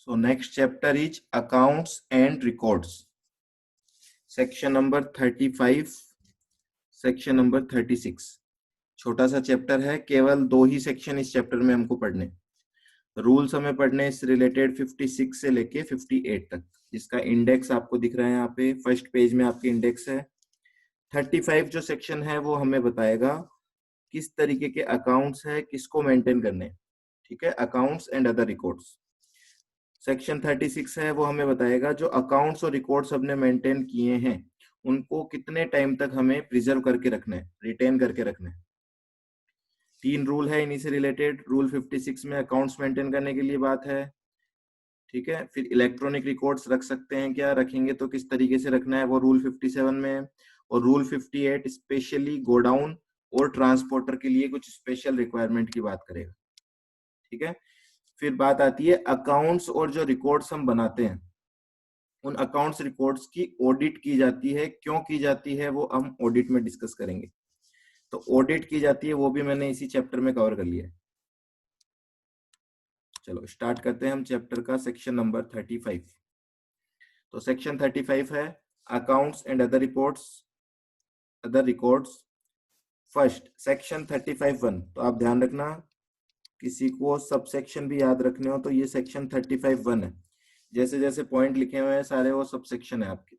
So next chapter is accounts and records. Section number 35, section number 36. छोटा सा chapter है, केवल 2 ही सेक्शन इस चैप्टर में हमको पढ़ने। रूल्स हमें पढ़ने इस रिलेटेड 56 से लेके 58 तक, जिसका इंडेक्स आपको दिख रहा है यहाँ पे फर्स्ट पेज में आपके इंडेक्स है। 35 जो सेक्शन है वो हमें बताएगा किस तरीके के अकाउंट्स है, किसको मेंटेन करने, ठीक है, accounts and other records. Section 36 है वो हमें बताएगा जो अकाउंट्स और रिकॉर्ड्स हमने मेंटेन किए हैं उनको कितने टाइम तक हमें प्रिजर्व करके रखना है, रिटेन करके रखना है। 3 रूल है इन्हीं से रिलेटेड। रूल 56 में अकाउंट्स मेंटेन करने के लिए बात है, ठीक है। फिर इलेक्ट्रॉनिक रिकॉर्ड्स रख सकते हैं क्या, रखेंगे तो किस तरीके से रखना है, वो रूल 57 में है। और रूल 58 स्पेशली गोडाउन और ट्रांसपोर्टर के लिए कुछ स्पेशल रिक्वायरमेंट की बात करेगा, ठीक है। फिर बात आती है अकाउंट्स और जो रिकॉर्ड्स हम बनाते हैं उन अकाउंट्स रिकॉर्ड्स की ऑडिट की जाती है, क्यों की जाती है वो हम ऑडिट में डिस्कस करेंगे। तो ऑडिट की जाती है वो भी मैंने इसी चैप्टर में कवर कर लिया है। चलो स्टार्ट करते हैं हम चैप्टर का सेक्शन नंबर 35। तो सेक्शन 35 है accounts and other reports, other records. First section 35(1), तो आप ध्यान रखना किसी को सब सेक्शन भी याद रखने हो तो ये सेक्शन 35(1) है। जैसे जैसे पॉइंट लिखे हुए हैं सारे वो सब सेक्शन है आपके।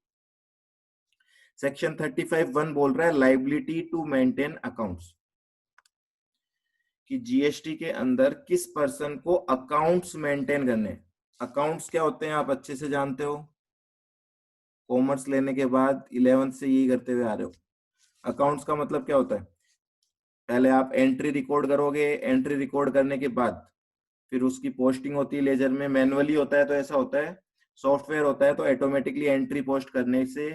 सेक्शन 35(1) बोल रहा है लाइबिलिटी टू मेंटेन अकाउंट्स, कि जीएसटी के अंदर किस पर्सन को अकाउंट्स मेंटेन करने। अकाउंट्स क्या होते हैं आप अच्छे से जानते हो, कॉमर्स लेने के बाद 11th से यही करते हुए आ रहे हो। अकाउंट्स का मतलब क्या होता है, पहले आप एंट्री रिकॉर्ड करोगे, एंट्री रिकॉर्ड करने के बाद फिर उसकी पोस्टिंग होती है लेजर में। मैनुअली होता है तो ऐसा होता है, सॉफ्टवेयर होता है तो ऑटोमेटिकली एंट्री पोस्ट करने से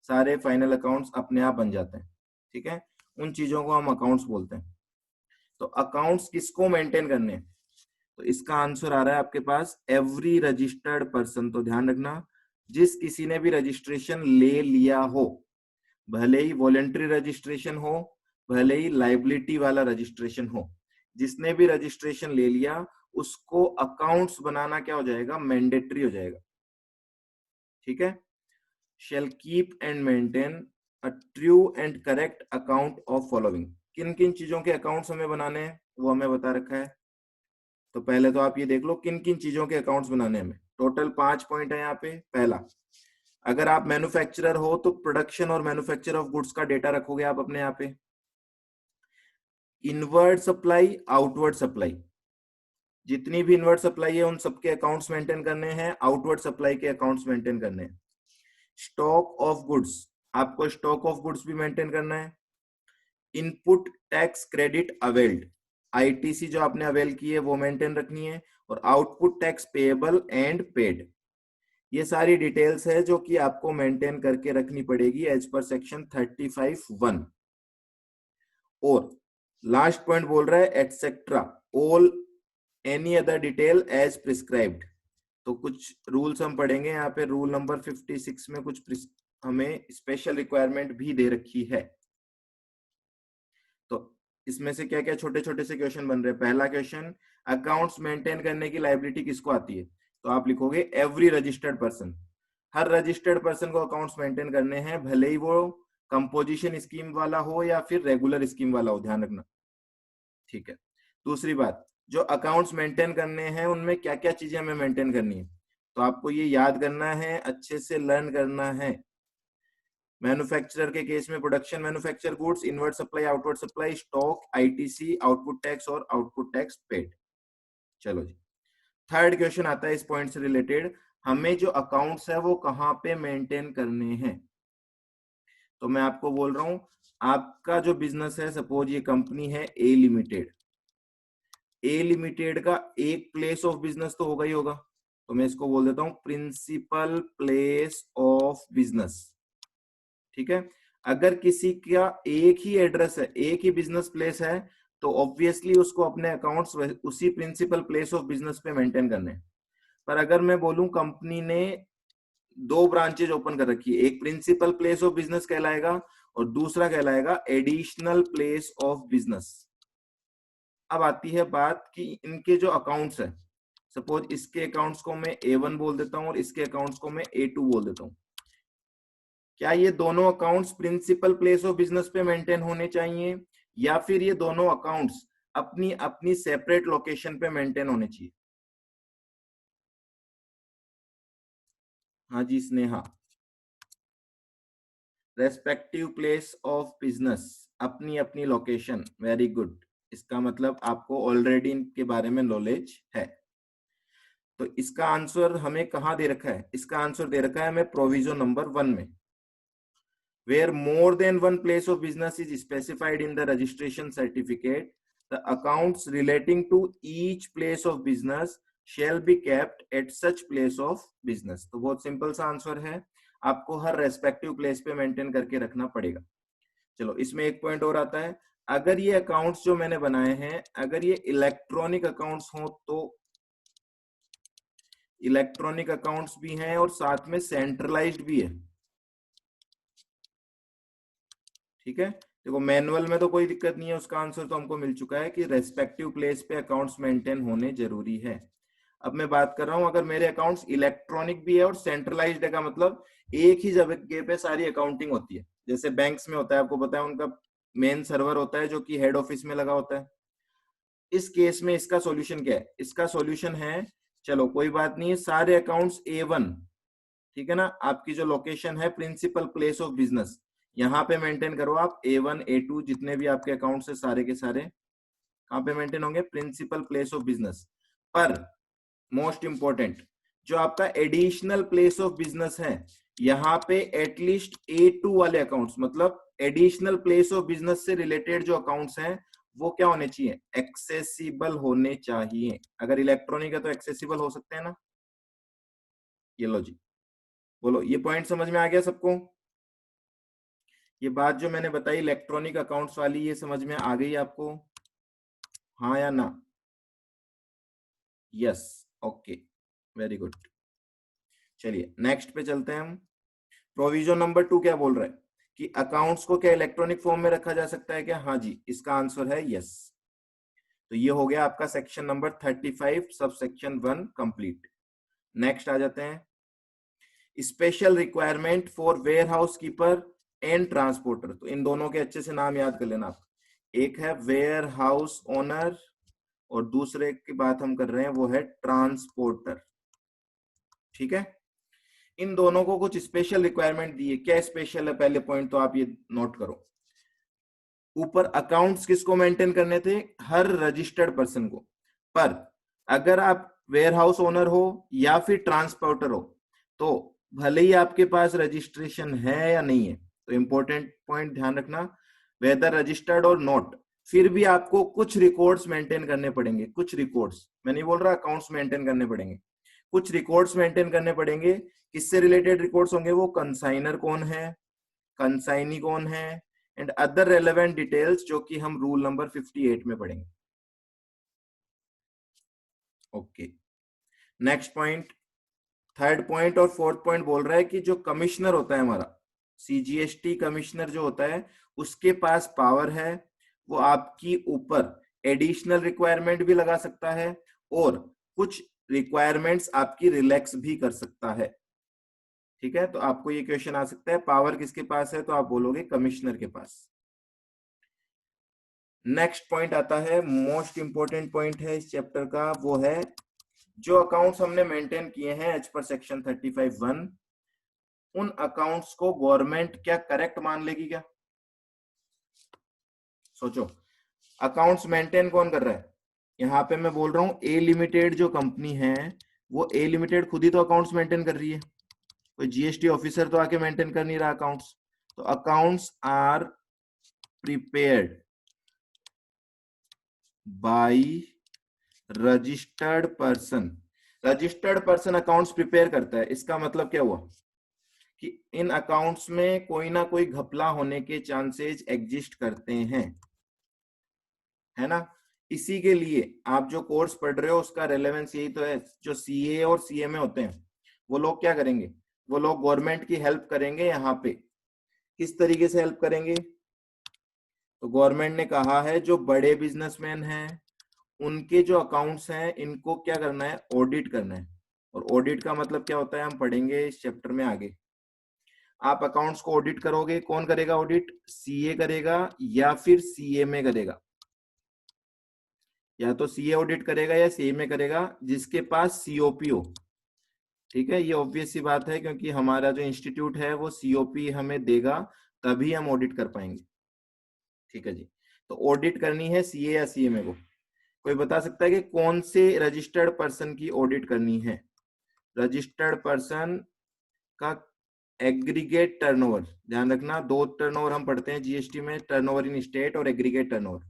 सारे फाइनल अकाउंट्स अपने आप बन जाते हैं, ठीक है। उन चीजों को हम अकाउंट्स बोलते हैं। तो अकाउंट्स किसको मेंटेन करने, तो इसका आंसर आ रहा है आपके पास एवरी रजिस्टर्ड पर्सन। तो ध्यान रखना जिस किसी ने भी रजिस्ट्रेशन ले लिया हो, भले ही वॉलेंट्री रजिस्ट्रेशन हो, भले ही लाइबिलिटी वाला रजिस्ट्रेशन हो, जिसने भी रजिस्ट्रेशन ले लिया उसको अकाउंट्स बनाना क्या हो जाएगा, मैंडेटरी हो जाएगा, ठीक है। Shall keep and maintain a true and correct account of following. किन किन चीजों के अकाउंट्स हमें बनाने हैं वो हमें बता रखा है। तो पहले तो आप ये देख लो किन किन चीजों के अकाउंट्स बनाने हैं हमें। टोटल 5 पॉइंट है यहाँ पे। पहला, अगर आप मैन्युफैक्चरर हो तो प्रोडक्शन और मैन्युफैक्चर ऑफ गुड्स का डेटा रखोगे आप अपने यहाँ पे। इनवर्ड सप्लाई, आउटवर्ड सप्लाई, जितनी भी इनवर्ड सप्लाई है उन सबके अकाउंट्स मेंटेन करने हैं, आउटवर्ड सप्लाई के अकाउंट्स मेंटेन करने हैं। स्टॉक ऑफ गुड्स, आपको स्टॉक ऑफ गुड्स भी मेंटेन करना है। Input tax credit availed, ITC जो आपने अवेल की है वो मेंटेन रखनी है। और output tax payable and paid, ये सारी डिटेल्स है जो कि आपको मेंटेन करके रखनी पड़ेगी एज पर सेक्शन 35(1). और लास्ट पॉइंट बोल रहा है etcetera all any other detail as prescribed. तो कुछ रूल्स हम पढ़ेंगे यहाँ पे। रूल नंबर 56 में कुछ हमें स्पेशल रिक्वायरमेंट भी दे रखी है। तो इसमें से क्या क्या छोटे छोटे से क्वेश्चन बन रहे हैं। पहला क्वेश्चन, अकाउंट्स मेंटेन करने की लायबिलिटी किसको आती है, तो आप लिखोगे एवरी रजिस्टर्ड पर्सन। हर रजिस्टर्ड पर्सन को अकाउंट्स मेंटेन करने हैं, भले ही वो कंपोजिशन स्कीम वाला हो या फिर रेगुलर स्कीम वाला हो, ध्यान रखना, ठीक है। दूसरी बात, जो अकाउंट्स मेंटेन करने हैं उनमें क्या क्या चीजें हमें मेंटेन करनी है, तो आपको ये याद करना है, अच्छे से लर्न करना है। मैन्युफैक्चरर के केस में production manufacture goods, inward supply, outward supply, stock, ITC, output tax और आउटपुट टैक्स पेड। चलो जी, थर्ड क्वेश्चन आता है इस पॉइंट से रिलेटेड, हमें जो अकाउंट्स है वो कहाँ पे मेंटेन करने हैं। तो मैं आपको बोल रहा हूं, आपका जो बिजनेस है, सपोज ये कंपनी है ए लिमिटेड। ए लिमिटेड का एक प्लेस ऑफ बिजनेस तो होगा ही होगा, तो मैं इसको बोल देता हूं प्रिंसिपल प्लेस ऑफ बिजनेस, ठीक है। अगर किसी का एक ही एड्रेस है, एक ही बिजनेस प्लेस है, तो ऑब्वियसली उसको अपने अकाउंट्स उसी प्रिंसिपल प्लेस ऑफ बिजनेस पे मेंटेन करने। पर अगर मैं बोलूं कंपनी ने 2 ब्रांचेज ओपन कर रखी है, एक प्रिंसिपल प्लेस ऑफ बिजनेस कहलाएगा और दूसरा कहलाएगा एडिशनल प्लेस ऑफ बिजनेस। अब आती है बात कि इनके जो अकाउंट्स है सपोज इसके अकाउंट्स को मैं A1 बोल देता हूं और इसके अकाउंट्स को मैं A2 बोल देता हूं। क्या ये दोनों accounts principal place of business पे मेंटेन होने चाहिए या फिर ये दोनों अकाउंट्स अपनी अपनी सेपरेट लोकेशन पे मेंटेन होने चाहिए? हाँ जी Sneha, respective place of business, अपनी अपनी लोकेशन, वेरी गुड। इसका मतलब आपको ऑलरेडी इनके बारे में नॉलेज है। तो इसका आंसर हमें कहां दे रखा है? इसका आंसर दे रखा है हमें प्रोविजन नंबर 1 में, where more than one place of business is specified in the registration certificate, the accounts relating to each place of business shall be kept at such place of business। तो बहुत simple सा answer है, आपको हर respective place पे maintain करके रखना पड़ेगा। चलो इसमें एक पॉइंट और आता है, अगर ये अकाउंट्स जो मैंने बनाए हैं अगर ये इलेक्ट्रॉनिक अकाउंट्स हो तो इलेक्ट्रॉनिक अकाउंट्स भी हैं और साथ में सेंट्रलाइज्ड भी है, ठीक है। देखो मैनुअल में तो कोई दिक्कत नहीं है, उसका आंसर तो हमको मिल चुका है कि रेस्पेक्टिव प्लेस पे अकाउंट्स मेंटेन होने जरूरी है। अब मैं बात कर रहा हूं अगर मेरे अकाउंट्स इलेक्ट्रॉनिक भी है और सेंट्रलाइज्ड है, का मतलब एक ही जगह पे सारी अकाउंटिंग होती है, जैसे बैंक्स में होता है, आपको पता है उनका मेन सर्वर होता है जो कि हेड ऑफिस में लगा होता है। इस केस में इसका सॉल्यूशन क्या है? इसका सॉल्यूशन है, चलो कोई बात नहीं है, सारे अकाउंट्स A1, ठीक है ना, आपकी जो लोकेशन है प्रिंसिपल प्लेस ऑफ बिजनेस यहाँ पे मेंटेन करो आप। A1 A2 जितने भी आपके अकाउंट्स है सारे के सारे कहाँ पे मेंटेन होंगे? Principal place of business. पर मोस्ट इंपॉर्टेंट, जो आपका एडिशनल प्लेस ऑफ बिजनेस है यहाँ पे एटलीस्ट A2 वाले अकाउंट्स, मतलब एडिशनल प्लेस ऑफ बिजनेस से रिलेटेड जो अकाउंट्स हैं वो क्या होने चाहिए? एक्सेसिबल होने चाहिए। अगर इलेक्ट्रॉनिक है तो एक्सेसिबल हो सकते हैं ना। ये लो जी, बोलो ये पॉइंट समझ में आ गया सबको? ये बात जो मैंने बताई इलेक्ट्रॉनिक अकाउंट्स वाली, ये समझ में आ गई आपको? हाँ या ना? Yes, okay, very good. चलिए नेक्स्ट पे चलते हैं हम। प्रोविजन नंबर 2 क्या बोल रहा है कि अकाउंट्स को क्या इलेक्ट्रॉनिक फॉर्म में रखा जा सकता है क्या? हाँ जी, इसका आंसर है यस। तो ये हो गया आपका section number 35 sub section 1 complete. Next आ जाते हैं, special requirement for warehouse keeper and transporter. तो इन दोनों के अच्छे से नाम याद कर लेना आप। एक है वेयर हाउस ओनर और दूसरे की बात हम कर रहे हैं वो है ट्रांसपोर्टर, ठीक है। इन दोनों को कुछ स्पेशल रिक्वायरमेंट दी है। क्या स्पेशल है? पहले पॉइंट तो आप ये नोट करो, ऊपर अकाउंट्स किसको मेंटेन करने थे? हर रजिस्टर्ड पर्सन को। पर अगर आप वेयर हाउस ओनर हो या फिर ट्रांसपोर्टर हो तो भले ही आपके पास रजिस्ट्रेशन है या नहीं है, तो इंपॉर्टेंट पॉइंट ध्यान रखना, वेदर रजिस्टर्ड और नॉट, फिर भी आपको कुछ रिकॉर्ड्स मेंटेन करने पड़ेंगे। कुछ रिकॉर्ड्स, मैं नहीं बोल रहा अकाउंट्स मेंटेन करने पड़ेंगे, कुछ रिकॉर्ड्स मेंटेन करने पड़ेंगे। किससे रिलेटेड रिकॉर्ड्स होंगे? वो कंसाइनर कौन है, कंसाइनी कौन है, एंड अदर रेलेवेंट डिटेल्स जो कि हम रूल नंबर 58 में पढ़ेंगे। Okay, next point, third point और फोर्थ पॉइंट बोल रहा है कि जो कमिश्नर होता है हमारा CGST कमिश्नर जो होता है उसके पास पावर है, वो आपकी ऊपर एडिशनल रिक्वायरमेंट भी लगा सकता है और कुछ रिक्वायरमेंट्स आपकी रिलैक्स भी कर सकता है, ठीक है। तो आपको ये क्वेश्चन आ सकता है पावर किसके पास है, तो आप बोलोगे कमिश्नर के पास। नेक्स्ट पॉइंट आता है, मोस्ट इंपोर्टेंट पॉइंट है इस चैप्टर का, वो है जो अकाउंट्स हमने मेंटेन किए हैं एज पर सेक्शन 35(1), उन अकाउंट्स को गवर्नमेंट क्या करेक्ट मान लेगी क्या? सोचो, अकाउंट्स मेंटेन कौन कर रहा है? यहाँ पे मैं बोल रहा हूं ए लिमिटेड जो कंपनी है वो ए लिमिटेड खुद ही तो अकाउंट्स मेंटेन कर रही है, कोई GST ऑफिसर तो आके मेंटेन कर नहीं रहा अकाउंट्स। तो accounts are prepared by registered person. Registered person accounts prepare करता है, इसका मतलब क्या हुआ कि इन अकाउंट्स में कोई ना कोई घपला होने के चांसेस एग्जिस्ट करते हैं, है ना। इसी के लिए आप जो कोर्स पढ़ रहे हो उसका रेलेवेंस यही तो है। जो CA और CMA होते हैं वो लोग क्या करेंगे? वो लोग गवर्नमेंट की हेल्प करेंगे। यहाँ पे किस तरीके से हेल्प करेंगे? तो गवर्नमेंट ने कहा है जो बड़े बिजनेसमैन हैं उनके जो अकाउंट्स हैं इनको क्या करना है, ऑडिट करना है। और ऑडिट का मतलब क्या होता है हम पढ़ेंगे इस चैप्टर में आगे। आप अकाउंट्स को ऑडिट करोगे, कौन करेगा ऑडिट, सीए करेगा या फिर सीएमए करेगा। या तो सीए ऑडिट करेगा या सीएमए करेगा, जिसके पास सीओपी हो। ठीक है, ये ऑब्वियस सी बात है क्योंकि हमारा जो इंस्टीट्यूट है वो सीओपी हमें देगा, तभी हम ऑडिट कर पाएंगे। ठीक है जी, तो ऑडिट करनी है सीए या सीएमए को। कोई बता सकता है कि कौन से रजिस्टर्ड पर्सन की ऑडिट करनी है। रजिस्टर्ड पर्सन का एग्रीगेट टर्नओवर, ध्यान रखना दो टर्नओवर हम पढ़ते हैं जीएसटी में, टर्नओवर इन स्टेट और एग्रीगेट टर्नओवर।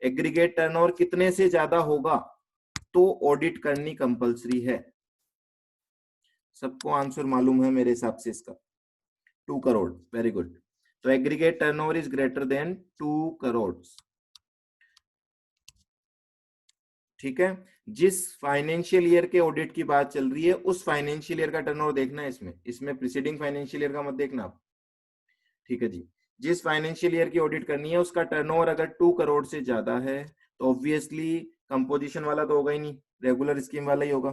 एग्रीगेट टर्नओवर कितने से ज्यादा होगा तो ऑडिट करनी कंपलसरी है। सबको आंसर मालूम है मेरे हिसाब से इसका, 2 करोड़। Very good. तो aggregate turnover is greater than 2 crore. ठीक है, जिस फाइनेंशियल ईयर के ऑडिट की बात चल रही है उस फाइनेंशियल ईयर का टर्नओवर देखना है इसमें प्रीसीडिंग फाइनेंशियल ईयर का मत देखना आप। ठीक है जी, जिस फाइनेंशियल ईयर की ऑडिट करनी है उसका टर्नओवर अगर 2 करोड़ से ज्यादा है तो ऑब्वियसली कंपोजिशन वाला तो होगा ही नहीं, रेगुलर स्कीम वाला ही होगा।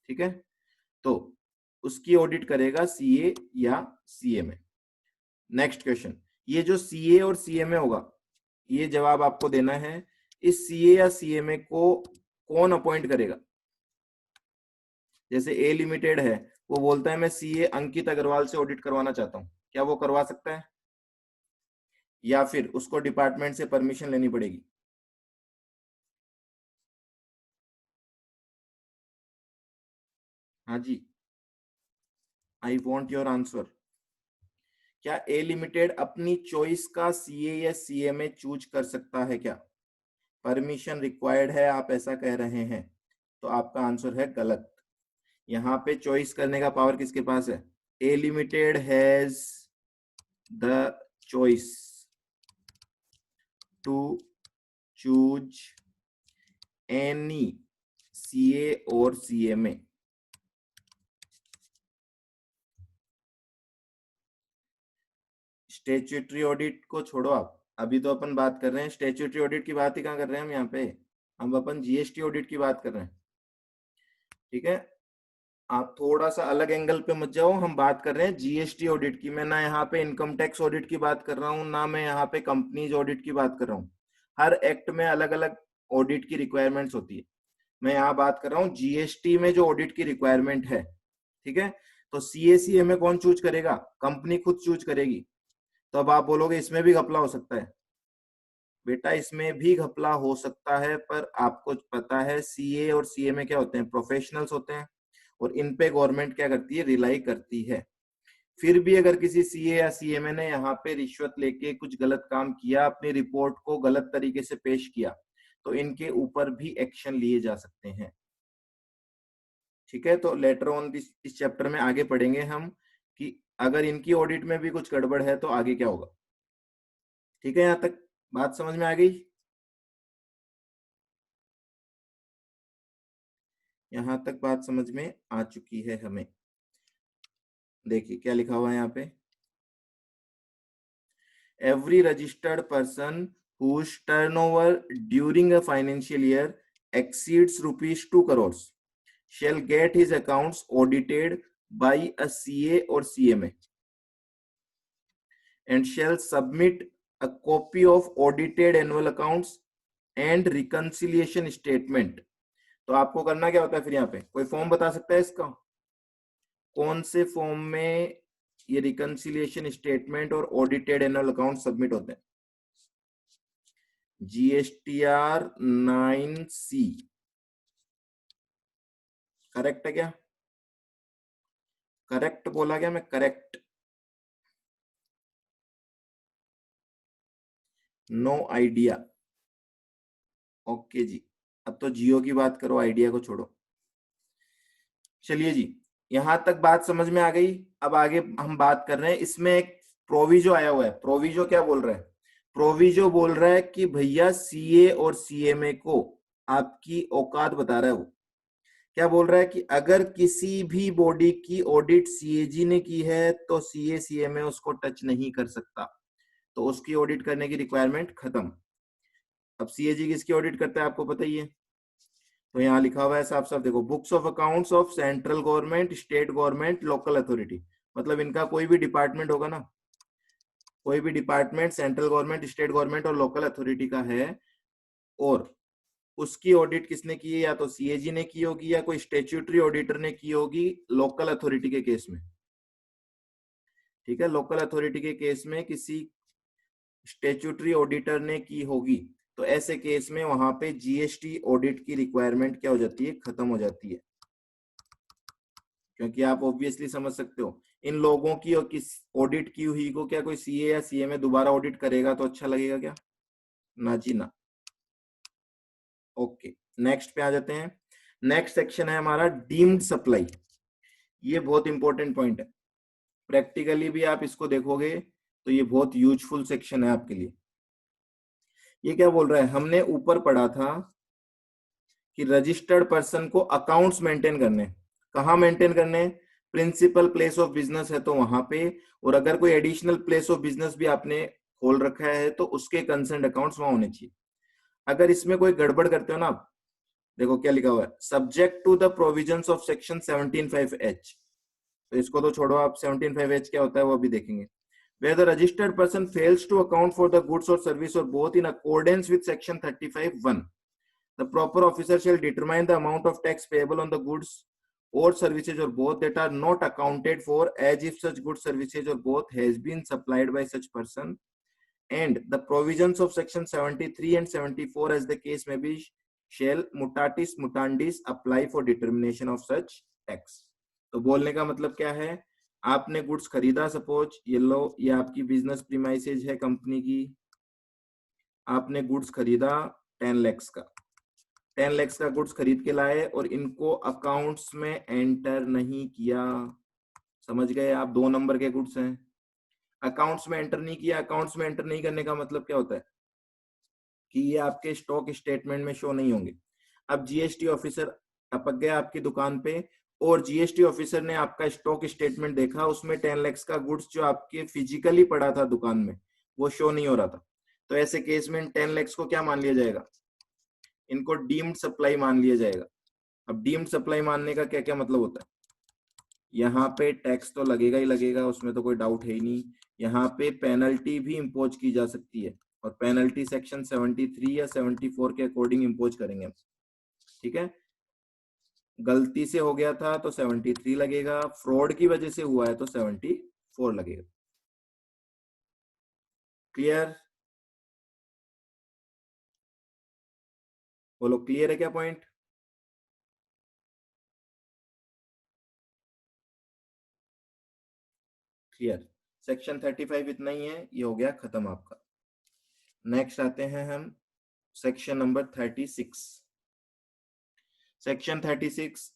ठीक है, तो उसकी ऑडिट करेगा सीए या सीएमए। नेक्स्ट क्वेश्चन, ये जो सीए और सीएमए होगा, ये जवाब आपको देना है। इस सीए या सीएमए को कौन अपॉइंट करेगा। जैसे ए लिमिटेड है, वो बोलता है मैं सीए अंकित अग्रवाल से ऑडिट करवाना चाहता हूं, क्या वो करवा सकता है या फिर उसको डिपार्टमेंट से परमिशन लेनी पड़ेगी। हाँ जी, आई वॉन्ट योर आंसर। क्या ए लिमिटेड अपनी चॉइस का सीए या सीएमए चूज कर सकता है क्या, परमिशन रिक्वायर्ड है आप ऐसा कह रहे हैं, तो आपका आंसर है गलत। यहाँ पे चॉइस करने का पावर किसके पास है, A limited has the choice to choose any CA और सीएमए। स्टेच्यूटरी ऑडिट को छोड़ो आप, अभी तो अपन बात कर रहे हैं स्टेच्यूटरी ऑडिट की, बात ही कहाँ कर रहे हैं हम यहाँ पे, हम अपन जीएसटी ऑडिट की बात कर रहे हैं। ठीक है, आप थोड़ा सा अलग एंगल पे मत जाओ, हम बात कर रहे हैं जीएसटी ऑडिट की। मैं ना यहाँ पे इनकम टैक्स ऑडिट की बात कर रहा हूँ, ना मैं यहाँ पे कंपनीज ऑडिट की बात कर रहा हूँ। हर एक्ट में अलग अलग ऑडिट की रिक्वायरमेंट्स होती है। मैं यहाँ बात कर रहा हूँ जीएसटी में जो ऑडिट की रिक्वायरमेंट है। ठीक है, तो सीएसीए में कौन चूज करेगा, कंपनी खुद चूज करेगी। तो अब आप बोलोगे इसमें भी घपला हो सकता है, बेटा इसमें भी घपला हो सकता है, पर आपको पता है सीए और सीए में क्या होते हैं, प्रोफेशनल्स होते हैं, और इन पे गवर्नमेंट क्या करती है, रिलाई करती है। फिर भी अगर किसी सीए या सीएमए ने यहाँ पे रिश्वत लेके कुछ गलत काम किया, अपनी रिपोर्ट को गलत तरीके से पेश किया, तो इनके ऊपर भी एक्शन लिए जा सकते हैं। ठीक है, तो लेटर ऑन इस चैप्टर में आगे पढ़ेंगे हम कि अगर इनकी ऑडिट में भी कुछ गड़बड़ है तो आगे क्या होगा। ठीक है, यहाँ तक बात समझ में आ गई। यहां तक बात समझ में आ चुकी है हमें। देखिए क्या लिखा हुआ है यहाँ पे, every registered person whose turnover during a financial year exceeds rupees 2 crores shall get his accounts audited by a CA or CMA and shall submit a copy of audited annual accounts and reconciliation statement। तो आपको करना क्या होता है फिर यहाँ पे, कोई फॉर्म बता सकता है इसका, कौन से फॉर्म में ये रिकंसिलिएशन स्टेटमेंट और ऑडिटेड एनुअल अकाउंट सबमिट होते हैं। GSTR 9C करेक्ट है क्या, करेक्ट बोला क्या मैं, करेक्ट, नो आइडिया। ओके जी, अब तो जियो की बात करो, आइडिया को छोड़ो। चलिए जी, यहां तक बात समझ में आ गई। अब आगे हम बात कर रहे हैं, इसमें एक प्रोविजो आया हुआ है। प्रोविजो क्या बोल रहा है, प्रोविजो बोल रहा है कि भैया सीए और सीएमए को आपकी औकात बता रहा है। वो क्या बोल रहा है कि अगर किसी भी बॉडी की ऑडिट सीएजी ने की है तो सीए सीएमए उसको टच नहीं कर सकता, तो उसकी ऑडिट करने की रिक्वायरमेंट खत्म। अब सीएजी किसकी ऑडिट करता है आपको पता ही है, तो यहाँ लिखा हुआ है साफ साफ, देखो, books of accounts of central government, state government, local authority, मतलब इनका कोई भी डिपार्टमेंट होगा ना, कोई भी department central government, state government और लोकल अथॉरिटी का है, और उसकी ऑडिट किसने की है, या तो सीएजी ने की होगी या कोई स्टेच्यूटरी ऑडिटर ने की होगी लोकल अथॉरिटी के केस में। ठीक है, लोकल अथॉरिटी के केस में किसी स्टेच्यूटरी ऑडिटर ने की होगी, तो ऐसे केस में वहां पे जीएसटी ऑडिट की रिक्वायरमेंट क्या हो जाती है, खत्म हो जाती है। क्योंकि आप ऑब्वियसली समझ सकते हो, इन लोगों की और किस ऑडिट की हुई को क्या कोई सीए या सीए में दोबारा ऑडिट करेगा तो अच्छा लगेगा क्या? ना जी ना। ओके, नेक्स्ट पे आ जाते हैं। नेक्स्ट सेक्शन है हमारा डीम्ड सप्लाई। ये बहुत इंपॉर्टेंट पॉइंट है, प्रैक्टिकली भी आप इसको देखोगे तो ये बहुत यूजफुल सेक्शन है आपके लिए। ये क्या बोल रहा है, हमने ऊपर पढ़ा था कि रजिस्टर्ड पर्सन को अकाउंट्स मेंटेन करने, कहाँ मेंटेन करने, प्रिंसिपल प्लेस ऑफ बिजनेस है तो वहां पे, और अगर कोई एडिशनल प्लेस ऑफ बिजनेस भी आपने खोल रखा है तो उसके कंसर्न अकाउंट्स वहां होने चाहिए। अगर इसमें कोई गड़बड़ करते हो ना आप, देखो क्या लिखा हुआ है, subject to the provisions of section 17(5)(h), तो इसको तो छोड़ो, आप 17(5)(h) क्या होता है वो भी देखेंगे। Where the registered person fails to account for the goods or service or both in accordance with section 35(1), the proper officer shall determine the amount of tax payable on the goods or services or both that are not accounted for, as if such goods, services or both has been supplied by such person, and the provisions of section 73 and 74 as the case may be shall mutatis mutandis apply for determination of such tax। तो बोलने का मतलब क्या है, आपने goods खरीदा, suppose ये लो, ये आपकी बिजनेस प्रीमाइसेज है कंपनी की, आपने गुड्स खरीदा 10 lakhs का, 10 lakhs का गुड्स खरीद के लाए और इनको अकाउंट्स में एंटर नहीं किया, समझ गए आप, 2 नंबर के गुड्स हैं, अकाउंट्स में एंटर नहीं किया। अकाउंट्स में एंटर नहीं करने का मतलब क्या होता है कि ये आपके स्टॉक स्टेटमेंट में शो नहीं होंगे। अब जीएसटी ऑफिसर टपक गया आपकी दुकान पे और जीएसटी ऑफिसर ने आपका स्टॉक स्टेटमेंट देखा, उसमें 10 lakhs का गुड्स जो आपके फिजिकली पड़ा था दुकान में वो शो नहीं हो रहा था, तो ऐसे केस में 10 lakhs को क्या मान लिया जाएगा, इनको डीम्ड सप्लाई मान लिया जाएगा। अब डीम्ड सप्लाई मानने का क्या क्या मतलब होता है, यहाँ पे टैक्स तो लगेगा ही लगेगा, उसमें तो कोई डाउट है ही नहीं, यहाँ पे पेनल्टी भी इम्पोज की जा सकती है, और पेनल्टी सेक्शन 73 या 74 के अकॉर्डिंग इम्पोज करेंगे हम। ठीक है, गलती से हो गया था तो 73 लगेगा, फ्रॉड की वजह से हुआ है तो 74 लगेगा। क्लियर, बोलो क्लियर है क्या पॉइंट? क्लियर, सेक्शन 35 इतना ही है, ये हो गया खत्म आपका। नेक्स्ट आते हैं हम section number 36। Section 36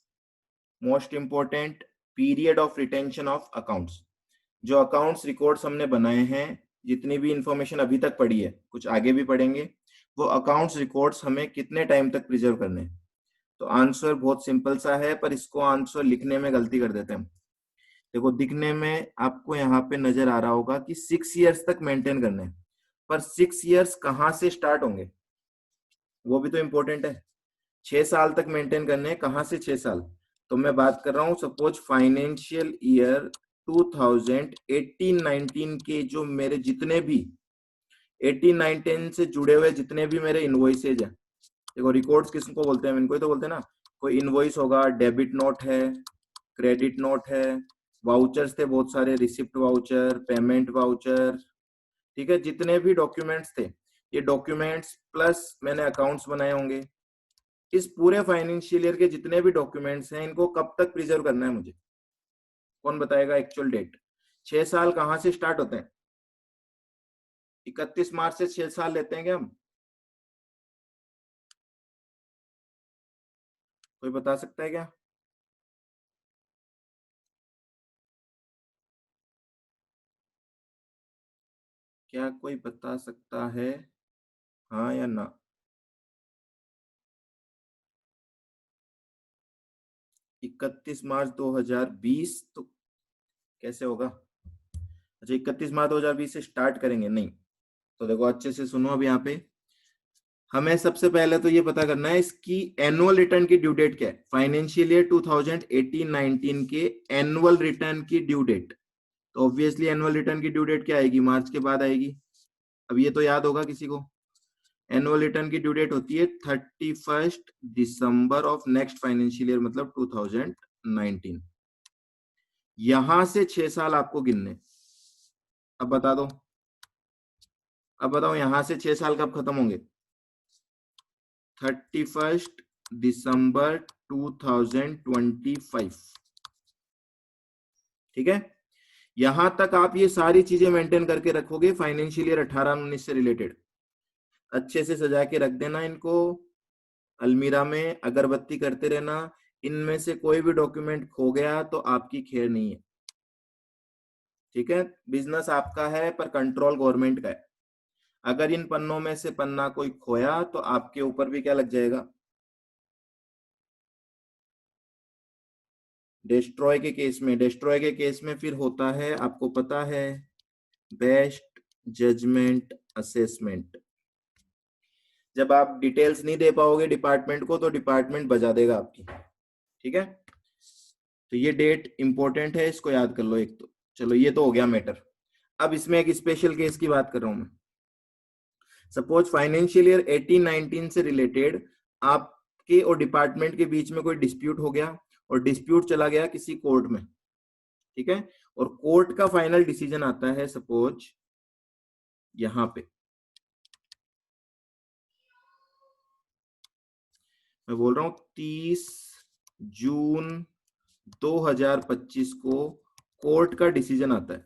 most important, period of retention of accounts. जो अकाउंट्स रिकॉर्ड्स हमने बनाए हैं, जितनी भी इंफॉर्मेशन अभी तक पढ़ी है, कुछ आगे भी पढ़ेंगे, वो अकाउंट्स रिकॉर्ड्स हमें कितने टाइम तक प्रिजर्व करने हैं। तो आंसर बहुत सिंपल सा है, पर इसको आंसर लिखने में गलती कर देते हैं। देखो, दिखने में आपको यहाँ पे नजर आ रहा होगा कि 6 years तक मेंटेन करने हैं, पर 6 years कहाँ से स्टार्ट होंगे वो भी तो इंपॉर्टेंट है। 6 साल तक मेंटेन करने हैं, कहाँ से 6 साल, तो मैं बात कर रहा हूँ सपोज फाइनेंशियल ईयर 2018-19 के जो मेरे जितने भी 18-19 से जुड़े हुए जितने भी मेरे इनवॉइसेज हैं, देखो रिकॉर्ड्स किसको बोलते हैं, इनको ही तो बोलते हैं ना। कोई इनवॉइस होगा, डेबिट नोट है, क्रेडिट नोट है, वाउचर्स थे बहुत सारे, रिसिप्ट वाउचर, पेमेंट वाउचर, ठीक है, जितने भी डॉक्यूमेंट्स थे, ये डॉक्यूमेंट्स प्लस मैंने अकाउंट्स बनाए होंगे। इस पूरे फाइनेंशियल ईयर के जितने भी डॉक्यूमेंट्स हैं, इनको कब तक प्रिजर्व करना है मुझे, कौन बताएगा एक्चुअल डेट? 6 साल कहाँ से स्टार्ट होते हैं? 31 मार्च से 6 साल लेते हैं क्या हम? कोई बता सकता है क्या? क्या कोई बता सकता है, हाँ या ना? 31 मार्च 2020 तो कैसे होगा? अच्छा, 31 मार्च 2020 से स्टार्ट करेंगे, नहीं। तो देखो अच्छे से सुनो, अब यहाँ पे हमें सबसे पहले तो ये पता करना है इसकी एनुअल रिटर्न की ड्यू डेट क्या है। फाइनेंशियल ईयर 2018-19 के एनुअल रिटर्न की ड्यू डेट, तो ऑब्वियसली एनुअल रिटर्न की ड्यू डेट क्या आएगी, मार्च के बाद आएगी। अब ये तो याद होगा किसी को, एनुअल रिटर्न की ड्यू डेट होती है 31 December of next financial year, मतलब 2019। यहां से 6 साल आपको गिनने। अब बता दो, अब बताओ यहां से 6 साल कब खत्म होंगे? 31 दिसंबर 2025। ठीक है, यहां तक आप ये सारी चीजें मेंटेन करके रखोगे फाइनेंशियल ईयर 18-19 से रिलेटेड। अच्छे से सजा के रख देना इनको अलमीरा में, अगरबत्ती करते रहना। इनमें से कोई भी डॉक्यूमेंट खो गया तो आपकी खैर नहीं है। ठीक है, बिजनेस आपका है पर कंट्रोल गवर्नमेंट का है। अगर इन पन्नों में से पन्ना कोई खोया तो आपके ऊपर भी क्या लग जाएगा? डिस्ट्रॉय के केस में। डिस्ट्रॉय के केस में फिर होता है, आपको पता है, बेस्ट जजमेंट असेसमेंट। जब आप डिटेल्स नहीं दे पाओगे डिपार्टमेंट को तो डिपार्टमेंट बजा देगा आपकी। ठीक है, तो ये डेट इंपॉर्टेंट है, इसको याद कर लो एक तो। चलो ये तो हो गया मैटर। अब इसमें एक स्पेशल केस की बात कर रहा हूं मैं। सपोज फाइनेंशियल ईयर 18-19 से रिलेटेड आपके और डिपार्टमेंट के बीच में कोई डिस्प्यूट हो गया और डिस्प्यूट चला गया किसी कोर्ट में। ठीक है, और कोर्ट का फाइनल डिसीजन आता है सपोज यहां पे, मैं बोल रहा हूं 30 जून 2025 को कोर्ट का डिसीजन आता है।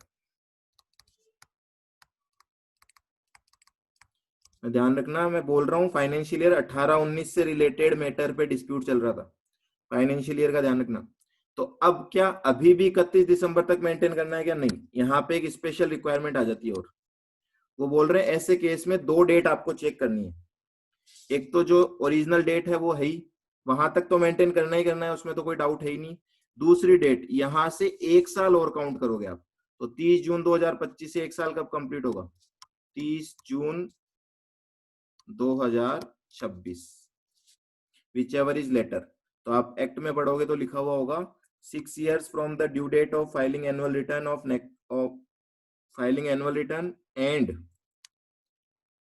ध्यान रखना, मैं बोल रहा हूं फाइनेंशियल ईयर 18-19 से रिलेटेड मैटर पे डिस्प्यूट चल रहा था, फाइनेंशियल ईयर का ध्यान रखना। तो अब क्या अभी भी 31 दिसंबर तक मेंटेन करना है क्या? नहीं, यहाँ पे एक स्पेशल रिक्वायरमेंट आ जाती है। और वो बोल रहे हैं ऐसे केस में दो डेट आपको चेक करनी है। एक तो जो ओरिजिनल डेट है वो है ही, वहां तक तो मेंटेन करना ही करना है, उसमें तो कोई डाउट है ही नहीं। दूसरी डेट, यहां से 1 साल और काउंट करोगे आप, तो 30 जून 2025 से 1 साल कब कंप्लीट होगा? 30 जून 2026, विच एवर इज लेटर। तो आप एक्ट में पढ़ोगे तो लिखा हुआ होगा 6 years from the due date of filing annual return of filing annual return and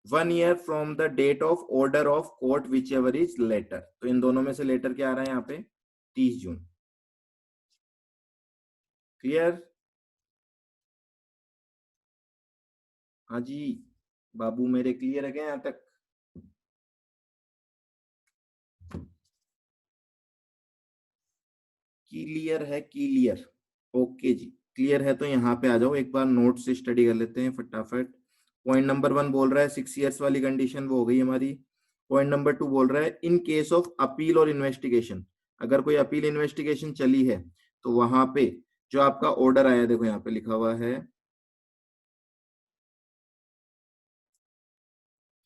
1 year from the date of order of court whichever is later. तो इन दोनों में से लेटर क्या आ रहा है यहाँ पे? 30 जून। क्लियर? हाँ जी बाबू मेरे, क्लियर है क्या यहाँ तक? क्लियर है, क्लियर? ओके जी, क्लियर है तो यहाँ पे आ जाओ, एक बार नोट से स्टडी कर लेते हैं फटाफट। पॉइंट नंबर 1 बोल रहा है 6 years वाली कंडीशन, वो हो गई हमारी। पॉइंट नंबर 2 बोल रहा है इन केस ऑफ अपील और इन्वेस्टिगेशन, अगर कोई अपील इन्वेस्टिगेशन चली है तो वहां पे जो आपका ऑर्डर आया, देखो यहाँ पे लिखा हुआ है,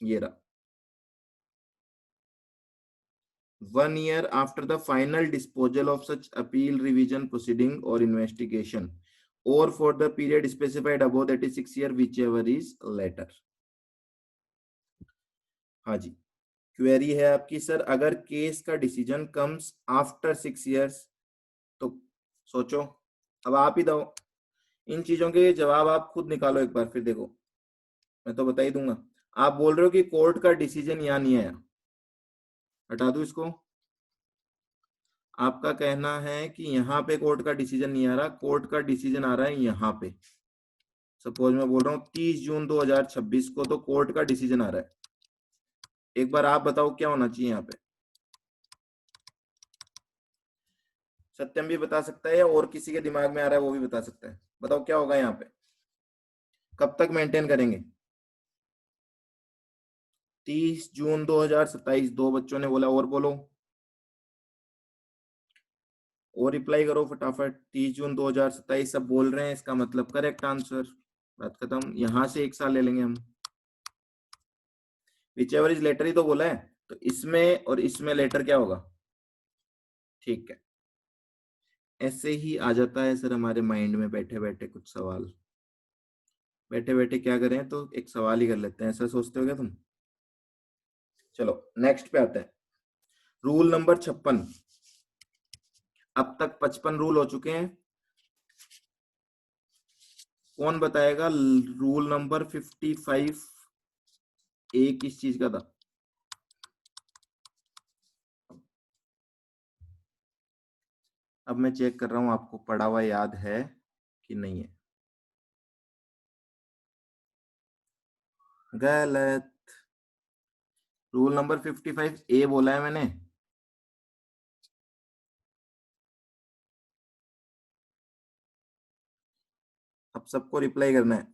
ये रहा, 1 year after the final disposal of such appeal, revision proceeding or investigation, or for the period specified above, that is 6 year, whichever is later। हाँ जी, क्वेरी है आपकी, सर अगर केस का डिसीजन कम्स आफ्टर 6 years, तो सोचो, अब आप ही दो इन चीजों के जवाब, आप खुद निकालो एक बार, फिर देखो मैं तो बता ही दूंगा। आप बोल रहे हो कि कोर्ट का डिसीजन यहाँ नहीं आया, हटा दू इसको। आपका कहना है कि यहाँ पे कोर्ट का डिसीजन नहीं आ रहा, कोर्ट का डिसीजन आ रहा है यहाँ पे। सपोज मैं बोल रहा हूँ 30 जून 2026 को तो कोर्ट का डिसीजन आ रहा है। एक बार आप बताओ क्या होना चाहिए यहाँ पे? सत्यम भी बता सकता है या और किसी के दिमाग में आ रहा है वो भी बता सकता है, बताओ क्या होगा यहाँ पे? कब तक मेंटेन करेंगे? 30 जून 2027, दो बच्चों ने बोला, और बोलो, और रिप्लाई करो फटाफट। 30 जून 2027 सब बोल रहे हैं, इसका मतलब करेक्ट आंसर, बात खत्म। यहां से 1 साल ले लेंगे हम, विच एवर इज लेटर ही तो बोला है, तो इसमें और इसमें लेटर क्या होगा? ठीक है, ऐसे ही आ जाता है सर हमारे माइंड में बैठे बैठे कुछ सवाल। बैठे बैठे क्या करें, तो एक सवाल ही कर लेते हैं, ऐसा सोचते हो क्या तुम? चलो नेक्स्ट पे आते हैं, रूल नंबर 56। अब तक 55 रूल हो चुके हैं। कौन बताएगा रूल नंबर 55 ए किस चीज का था? अब मैं चेक कर रहा हूं आपको पढ़ा हुआ याद है कि नहीं है। गलत। रूल नंबर 55 ए बोला है मैंने। अब सबको रिप्लाई करना है।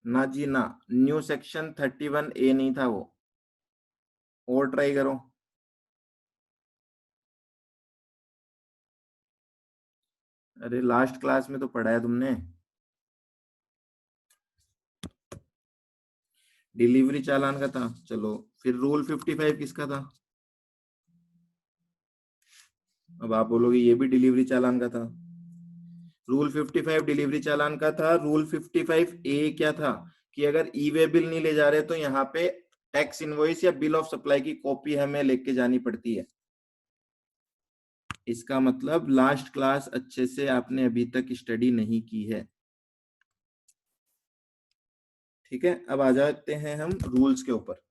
ना जी ना, न्यू सेक्शन 31 ए नहीं था वो। और ट्राई करो। अरे लास्ट क्लास में तो पढ़ा है तुमने। डिलीवरी चालान का था। चलो फिर रूल 55 किसका था? अब आप बोलोगे ये भी डिलीवरी चालान का था। रूल 55 डिलीवरी चालान का था। रूल 55 ए क्या था कि अगर ई वे बिल नहीं ले जा रहे तो यहाँ पे टैक्स इनवॉइस या बिल ऑफ सप्लाई की कॉपी हमें लेके जानी पड़ती है। इसका मतलब लास्ट क्लास अच्छे से आपने अभी तक स्टडी नहीं की है। ठीक है, अब आ जाते हैं हम रूल्स के ऊपर।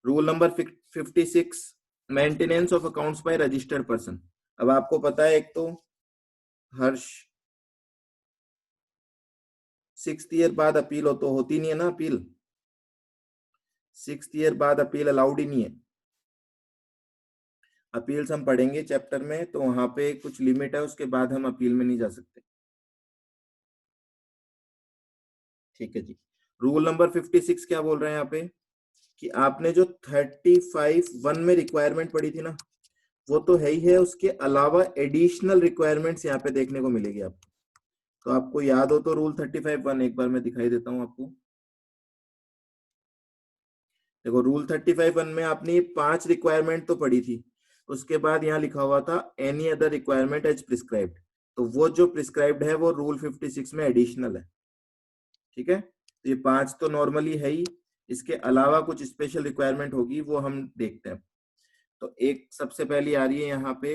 Rule number 56, maintenance of accounts bye registered person. अब आपको पता है, एक तो हर्ष 6th ईयर बाद अपील हो तो होती नहीं है ना अपील। 6th ईयर बाद अपील अलाउड ही नहीं है। अपील्स हम पढ़ेंगे चैप्टर में, तो वहां पे कुछ लिमिट है, उसके बाद हम अपील में नहीं जा सकते। ठीक है जी। रूल नंबर 56 क्या बोल रहे हैं यहाँ पे कि आपने जो 35(1) में रिक्वायरमेंट पड़ी थी ना, वो तो है ही है, उसके अलावा एडिशनल रिक्वायरमेंट्स यहाँ पे देखने को मिलेगी आपको। तो आपको याद हो तो रूल 35(1) एक बार मैं दिखाई देता हूँ आपको। देखो रूल 35(1) में आपने 5 रिक्वायरमेंट तो पड़ी थी, उसके बाद यहाँ लिखा हुआ था any other requirement as prescribed. तो वो जो प्रिस्क्राइब्ड है वो रूल 56 में एडिशनल है। ठीक है, तो ये 5 तो नॉर्मली है ही, इसके अलावा कुछ स्पेशल रिक्वायरमेंट होगी, वो हम देखते हैं। तो एक सबसे पहली आ रही है यहाँ पे,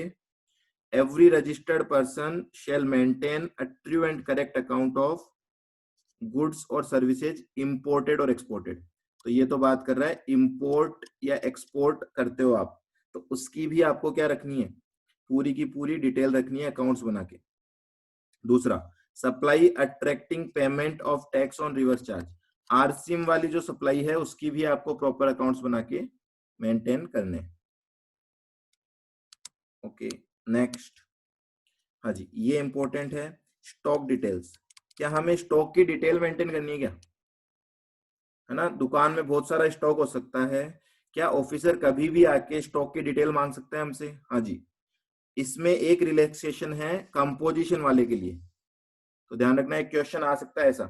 every registered person shell maintain a true and correct account of goods और सर्विसेज इंपोर्टेड और एक्सपोर्टेड। तो ये तो बात कर रहा है इंपोर्ट या एक्सपोर्ट करते हो आप, तो उसकी भी आपको क्या रखनी है, पूरी की पूरी डिटेल रखनी है अकाउंट्स बना के। दूसरा, supply attracting payment of tax on reverse charge. RCM वाली जो सप्लाई है उसकी भी आपको प्रॉपर अकाउंट्स बना के मेंटेन करने। Okay next. हाँ जी, ये इंपॉर्टेंट है, स्टॉक डिटेल्स। क्या हमें स्टॉक की डिटेल मेंटेन करनी है क्या? है ना, दुकान में बहुत सारा स्टॉक हो सकता है, क्या ऑफिसर कभी भी आके स्टॉक की डिटेल मांग सकता है हमसे? हाँ जी। इसमें एक रिलैक्सेशन है कंपोजिशन वाले के लिए। तो ध्यान रखना, एक क्वेश्चन आ सकता है ऐसा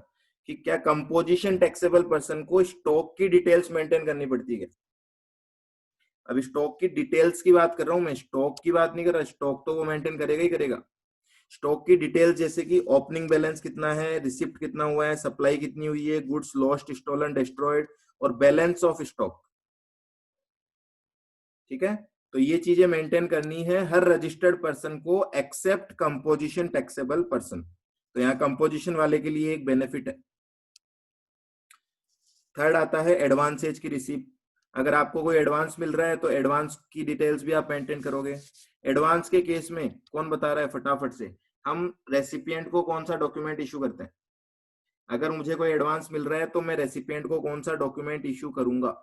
कि क्या कंपोजिशन टैक्सेबल पर्सन को स्टॉक की डिटेल्स मेंटेन करनी पड़ती है? अभी स्टॉक की डिटेल्स की बात कर रहा हूं मैं, स्टॉक की बात नहीं कर रहा। स्टॉक तो वो मेंटेन करेगा ही करेगा। स्टॉक की डिटेल्स जैसे कि ओपनिंग बैलेंस कितना है, रिसिप्ट कितना हुआ है, सप्लाई कितनी हुई है, गुड्स लॉस्ट, स्टोलन, डिस्ट्रॉयड, और बैलेंस ऑफ स्टॉक। ठीक है, तो ये चीजें मेंटेन करनी है हर रजिस्टर्ड पर्सन को एक्सेप्ट कंपोजिशन टैक्सेबल पर्सन। तो यहाँ कंपोजिशन वाले के लिए एक बेनिफिट है। थर्ड आता है एडवांसेज की रिसीप्ट। अगर आपको कोई एडवांस मिल रहा है तो एडवांस की डिटेल्स भी आप मेंटेन करोगे। एडवांस के केस में कौन बता रहा है फटाफट से, हम रेसिपिएंट को कौन सा डॉक्यूमेंट इशू करते हैं? अगर मुझे कोई एडवांस मिल रहा है तो मैं रेसिपिएंट को कौन सा डॉक्यूमेंट इशू करूंगा?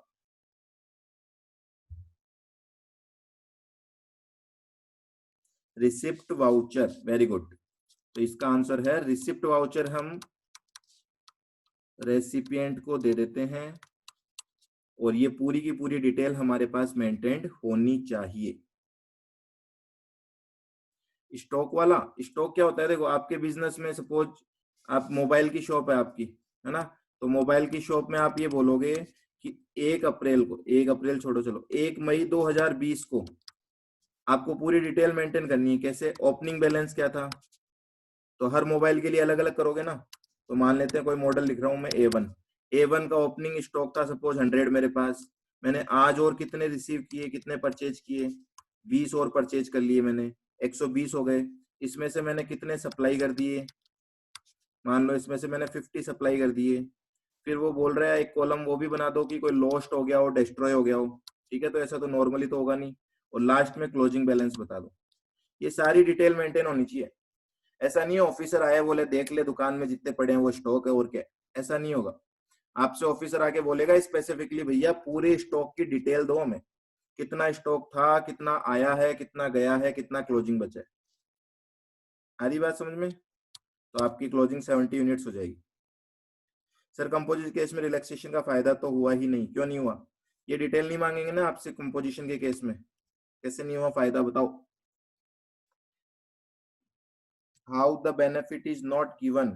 Receipt voucher, very good. तो इसका आंसर है रिसिप्ट वाउचर, हम रेसिपिएंट को दे देते हैं, और ये पूरी की पूरी डिटेल हमारे पास मेंटेन्ड होनी चाहिए। स्टॉक वाला, स्टॉक क्या होता है, देखो आपके बिजनेस में सपोज आप मोबाइल की शॉप है आपकी, है ना, तो मोबाइल की शॉप में आप ये बोलोगे कि 1 अप्रैल को, 1 अप्रैल छोड़ो, चलो 1 मई 2020 को आपको पूरी डिटेल मेंटेन करनी है। कैसे? ओपनिंग बैलेंस क्या था, तो हर मोबाइल के लिए अलग अलग करोगे ना। तो मान लेते हैं कोई मॉडल लिख रहा हूं मैं A1, A1 का ओपनिंग स्टॉक था सपोज 100 मेरे पास, मैंने आज और कितने रिसीव किए, कितने परचेज किए, 20 और परचेज कर लिए मैंने, 120 हो गए। इसमें से मैंने कितने सप्लाई कर दिए, मान लो इसमें से मैंने 50 सप्लाई कर दिए। फिर वो बोल रहा है एक कॉलम वो भी बना दो कि कोई लॉस्ट हो गया हो, डिस्ट्रॉय हो गया हो। ठीक है, तो ऐसा तो नॉर्मली तो होगा नहीं। और लास्ट में क्लोजिंग बैलेंस बता दो। ये सारी डिटेल मेंटेन होनी चाहिए। ऐसा नहीं है ऑफिसर आए बोले देख ले दुकान में जितने पड़े हैं वो स्टॉक है और क्या, ऐसा नहीं होगा। आपसे ऑफिसर आके बोलेगा स्पेसिफिकली भैया पूरे स्टॉक की डिटेल दो हमें, कितना स्टॉक था, कितना आया है, कितना गया है, कितना क्लोजिंग बचा है। आ रही बात समझ में? तो आपकी क्लोजिंग 70 यूनिट्स हो जाएगी। सर कंपोजिट केस में रिलैक्सेशन का फायदा तो हुआ ही नहीं, क्यों नहीं हुआ? ये डिटेल नहीं मांगेंगे ना आपसे कंपोजिशन के केस में, कैसे नहीं हुआ फायदा बताओ? How the benefit is not given,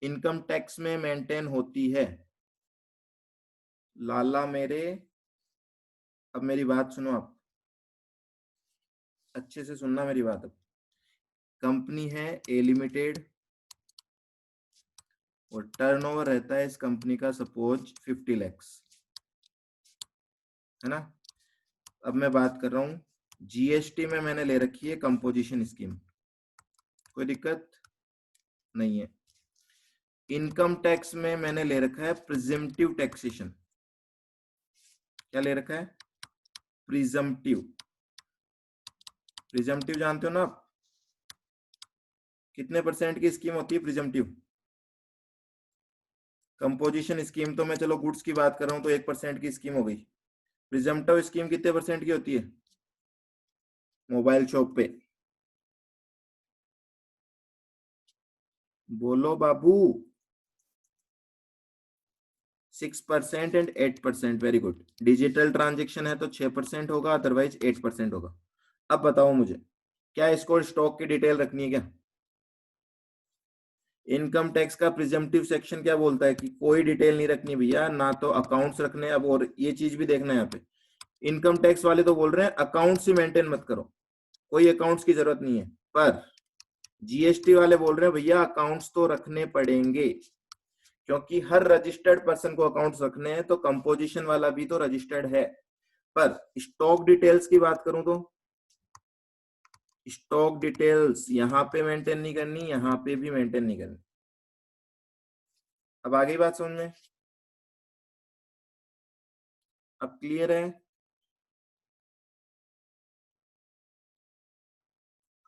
income tax में मेंटेन होती है। लाला मेरे, अब मेरी बात सुनो, आप अच्छे से सुनना मेरी बात। अब कंपनी है ए लिमिटेड और टर्नओवर रहता है इस कंपनी का सपोज 50 lakhs, है ना? अब मैं बात कर रहा हूं जीएसटी में मैंने ले रखी है कंपोजिशन स्कीम, कोई दिक्कत नहीं है। इनकम टैक्स में मैंने ले रखा है प्रिजम्पटिव टैक्सेशन। क्या ले रखा है? प्रिजम्पटिव। प्रिजम्पटिव जानते हो ना आप, कितने परसेंट की स्कीम होती है प्रिजम्पटिव? कंपोजिशन स्कीम तो मैं चलो गुड्स की बात कर रहा हूं तो 1% की स्कीम हो गई। प्रिजम्पटिव स्कीम कितने परसेंट की होती है? मोबाइल शॉप पे बोलो बाबू। 6% and 8%, very good. Digital transaction है तो 6% होगा, अदरवाइज 8% होगा। अब बताओ मुझे, क्या इसको स्टॉक की डिटेल रखनी है क्या? इनकम टैक्स का प्रिजम्पटिव सेक्शन क्या बोलता है कि कोई डिटेल नहीं रखनी भैया, ना तो अकाउंट्स रखने। अब और ये चीज भी देखना है यहाँ पे, इनकम टैक्स वाले तो बोल रहे हैं अकाउंट्स ही मेंटेन मत करो, कोई अकाउंट्स की जरूरत नहीं है। पर जीएसटी वाले बोल रहे हैं भैया अकाउंट्स तो रखने पड़ेंगे, क्योंकि हर रजिस्टर्ड पर्सन को अकाउंट्स रखने हैं, तो कंपोजिशन वाला भी तो रजिस्टर्ड है। पर स्टॉक डिटेल्स की बात करूं तो स्टॉक डिटेल्स यहां पे मेंटेन नहीं करनी, यहां पे भी मेंटेन नहीं करनी। अब आगे बात समझ में? अब क्लियर है?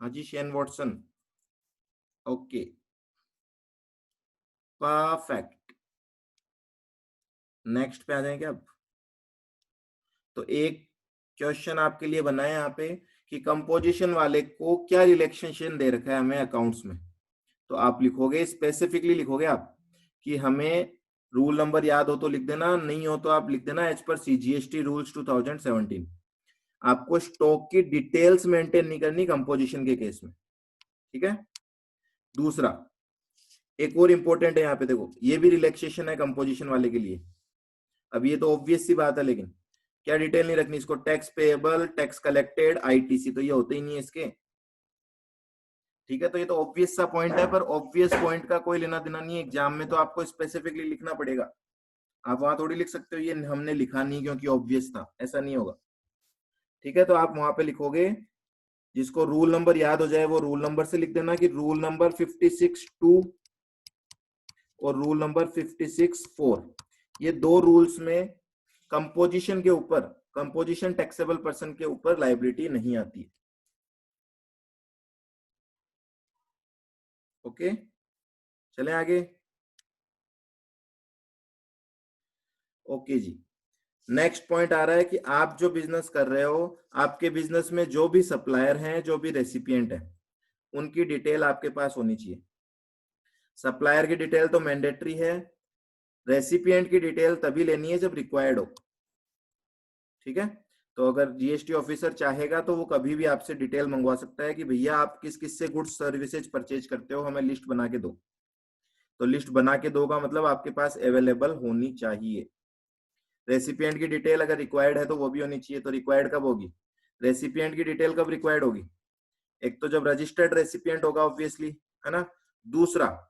हाँ जी Shane Watson, okay perfect. Next पे आ जाएंगे अब। तो एक क्वेश्चन आपके लिए बना है यहाँ पे कि कंपोजिशन वाले को क्या रिलैक्सेशन दे रखा है हमें अकाउंट्स में। तो आप लिखोगे, स्पेसिफिकली लिखोगे आप कि हमें रूल नंबर याद हो तो लिख देना, नहीं हो तो आप लिख देना एज पर सीजीएसटी रूल्स 2017। आपको स्टॉक की डिटेल्स मेंटेन नहीं करनी कंपोजिशन के केस में, ठीक है? दूसरा एक और इंपॉर्टेंट है यहाँ पे, देखो ये भी रिलैक्सेशन है कंपोजिशन वाले के लिए। अब ये तो ऑब्वियस सी बात है, लेकिन क्या डिटेल नहीं रखनी इसको? Tax payable, tax collected, ITC, तो ये होते ही नहीं है इसके। ठीक है, तो ये तो ऑब्वियस सा पॉइंट है, पर ऑब्वियस पॉइंट का कोई लेना देना नहीं है एग्जाम में, तो आपको स्पेसिफिकली लिखना पड़ेगा। आप वहां थोड़ी लिख सकते हो ये हमने लिखा नहीं क्योंकि ऑब्वियस था, ऐसा नहीं होगा। ठीक है, तो आप वहां पे लिखोगे, जिसको रूल नंबर याद हो जाए वो रूल नंबर से लिख देना कि रूल नंबर 56(2) और रूल नंबर 56(4), ये दो रूल्स में कंपोजिशन के ऊपर, कंपोजिशन टैक्सेबल पर्सन के ऊपर लाइबिलिटी नहीं आती है। ओके, चलें आगे। ओके जी, नेक्स्ट पॉइंट आ रहा है कि आप जो बिजनेस कर रहे हो, आपके बिजनेस में जो भी सप्लायर हैं, जो भी रेसिपिएंट है, उनकी डिटेल आपके पास होनी चाहिए। सप्लायर की डिटेल तो मैंडेटरी है, रेसिपिएंट की डिटेल तभी लेनी है जब रिक्वायर्ड हो। ठीक है, तो अगर जीएसटी ऑफिसर चाहेगा तो वो कभी भी आपसे डिटेल मंगवा सकता है कि भैया आप किस किस से गुड्स सर्विसेज परचेज करते हो, हमें लिस्ट बना के दो। तो लिस्ट बना के दोगा मतलब आपके पास अवेलेबल होनी चाहिए। रेसिपिएंट की डिटेल अगर रिक्वायर्ड है तो वो भी होनी चाहिए। तो रिक्वायर्ड कब होगी? रेसिपिएंट की डिटेल कब रिक्वायर्ड होगी? एक तो जब रजिस्टर्ड रेसिपिएंट होगा ऑब्वियसली, है ना। दूसरा,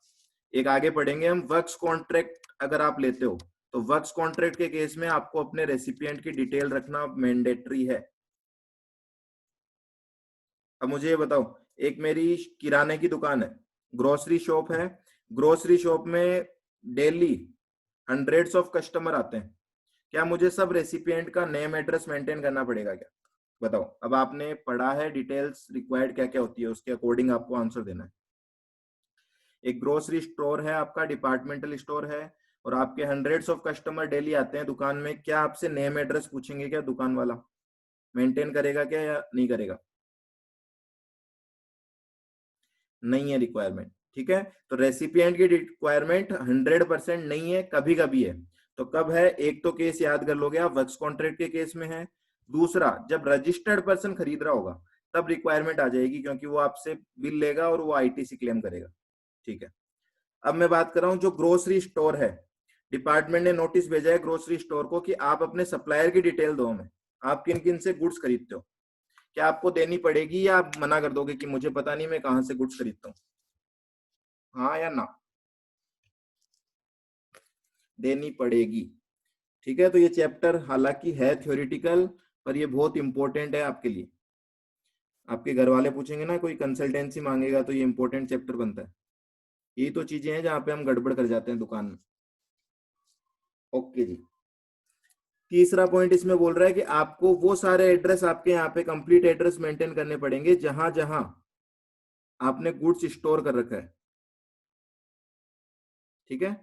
एक आगे पढ़ेंगे हम, वर्क्स कॉन्ट्रैक्ट अगर आप लेते हो तो वर्क्स कॉन्ट्रैक्ट के केस में आपको अपने रेसिपिएंट की डिटेल रखना मैंडेटरी है। अब मुझे ये बताओ, एक मेरी किराने की दुकान है, ग्रोसरी शॉप है, ग्रोसरी शॉप में डेली हंड्रेड्स ऑफ कस्टमर आते हैं, क्या मुझे सब रेसिपिएंट का नेम एड्रेस मेंटेन करना पड़ेगा क्या? बताओ। अब आपने पढ़ा है डिटेल्स रिक्वायर्ड क्या क्या होती है, उसके अकॉर्डिंग आपको आंसर देना है। एक ग्रोसरी स्टोर है आपका, डिपार्टमेंटल स्टोर है, और आपके हंड्रेड्स ऑफ कस्टमर डेली आते हैं दुकान में, क्या आपसे नेम एड्रेस पूछेंगे क्या? दुकान वाला मेंटेन करेगा क्या या नहीं करेगा? नहीं है रिक्वायरमेंट। ठीक है, तो रेसिपिएंट की रिक्वायरमेंट 100% नहीं है, कभी कभी है। तो कब है? एक तो केस याद कर लोगे आप, वर्क्स कॉन्ट्रैक्ट के केस में है। दूसरा, जब रजिस्टर्ड पर्सन खरीद रहा होगा तब रिक्वायरमेंट आ जाएगी, क्योंकि वो आपसे बिल लेगा और वो आईटीसी क्लेम करेगा। ठीक है, अब मैं बात कर रहा हूं जो ग्रोसरी स्टोर है, डिपार्टमेंट ने नोटिस भेजा है ग्रोसरी स्टोर को कि आप अपने सप्लायर की डिटेल दो हमें, आप किन किन से गुड्स खरीदते हो। क्या आपको देनी पड़ेगी या आप मना कर दोगे कि मुझे पता नहीं, मैं कहां से गुड्स खरीदता हूँ? हाँ या ना? देनी पड़ेगी। ठीक है, तो ये चैप्टर हालांकि है थ्योरेटिकल, पर ये बहुत इंपॉर्टेंट है आपके लिए। आपके घर वाले पूछेंगे ना, कोई कंसल्टेंसी मांगेगा, तो ये इंपॉर्टेंट चैप्टर बनता है। यही तो चीजें हैं जहां पे हम गड़बड़ कर जाते हैं दुकान में। ओके जी। तीसरा पॉइंट इसमें बोल रहा है कि आपको वो सारे एड्रेस आपके यहाँ पे कंप्लीट एड्रेस मेंटेन करने पड़ेंगे जहां जहां आपने गुड्स स्टोर कर रखा है। ठीक है,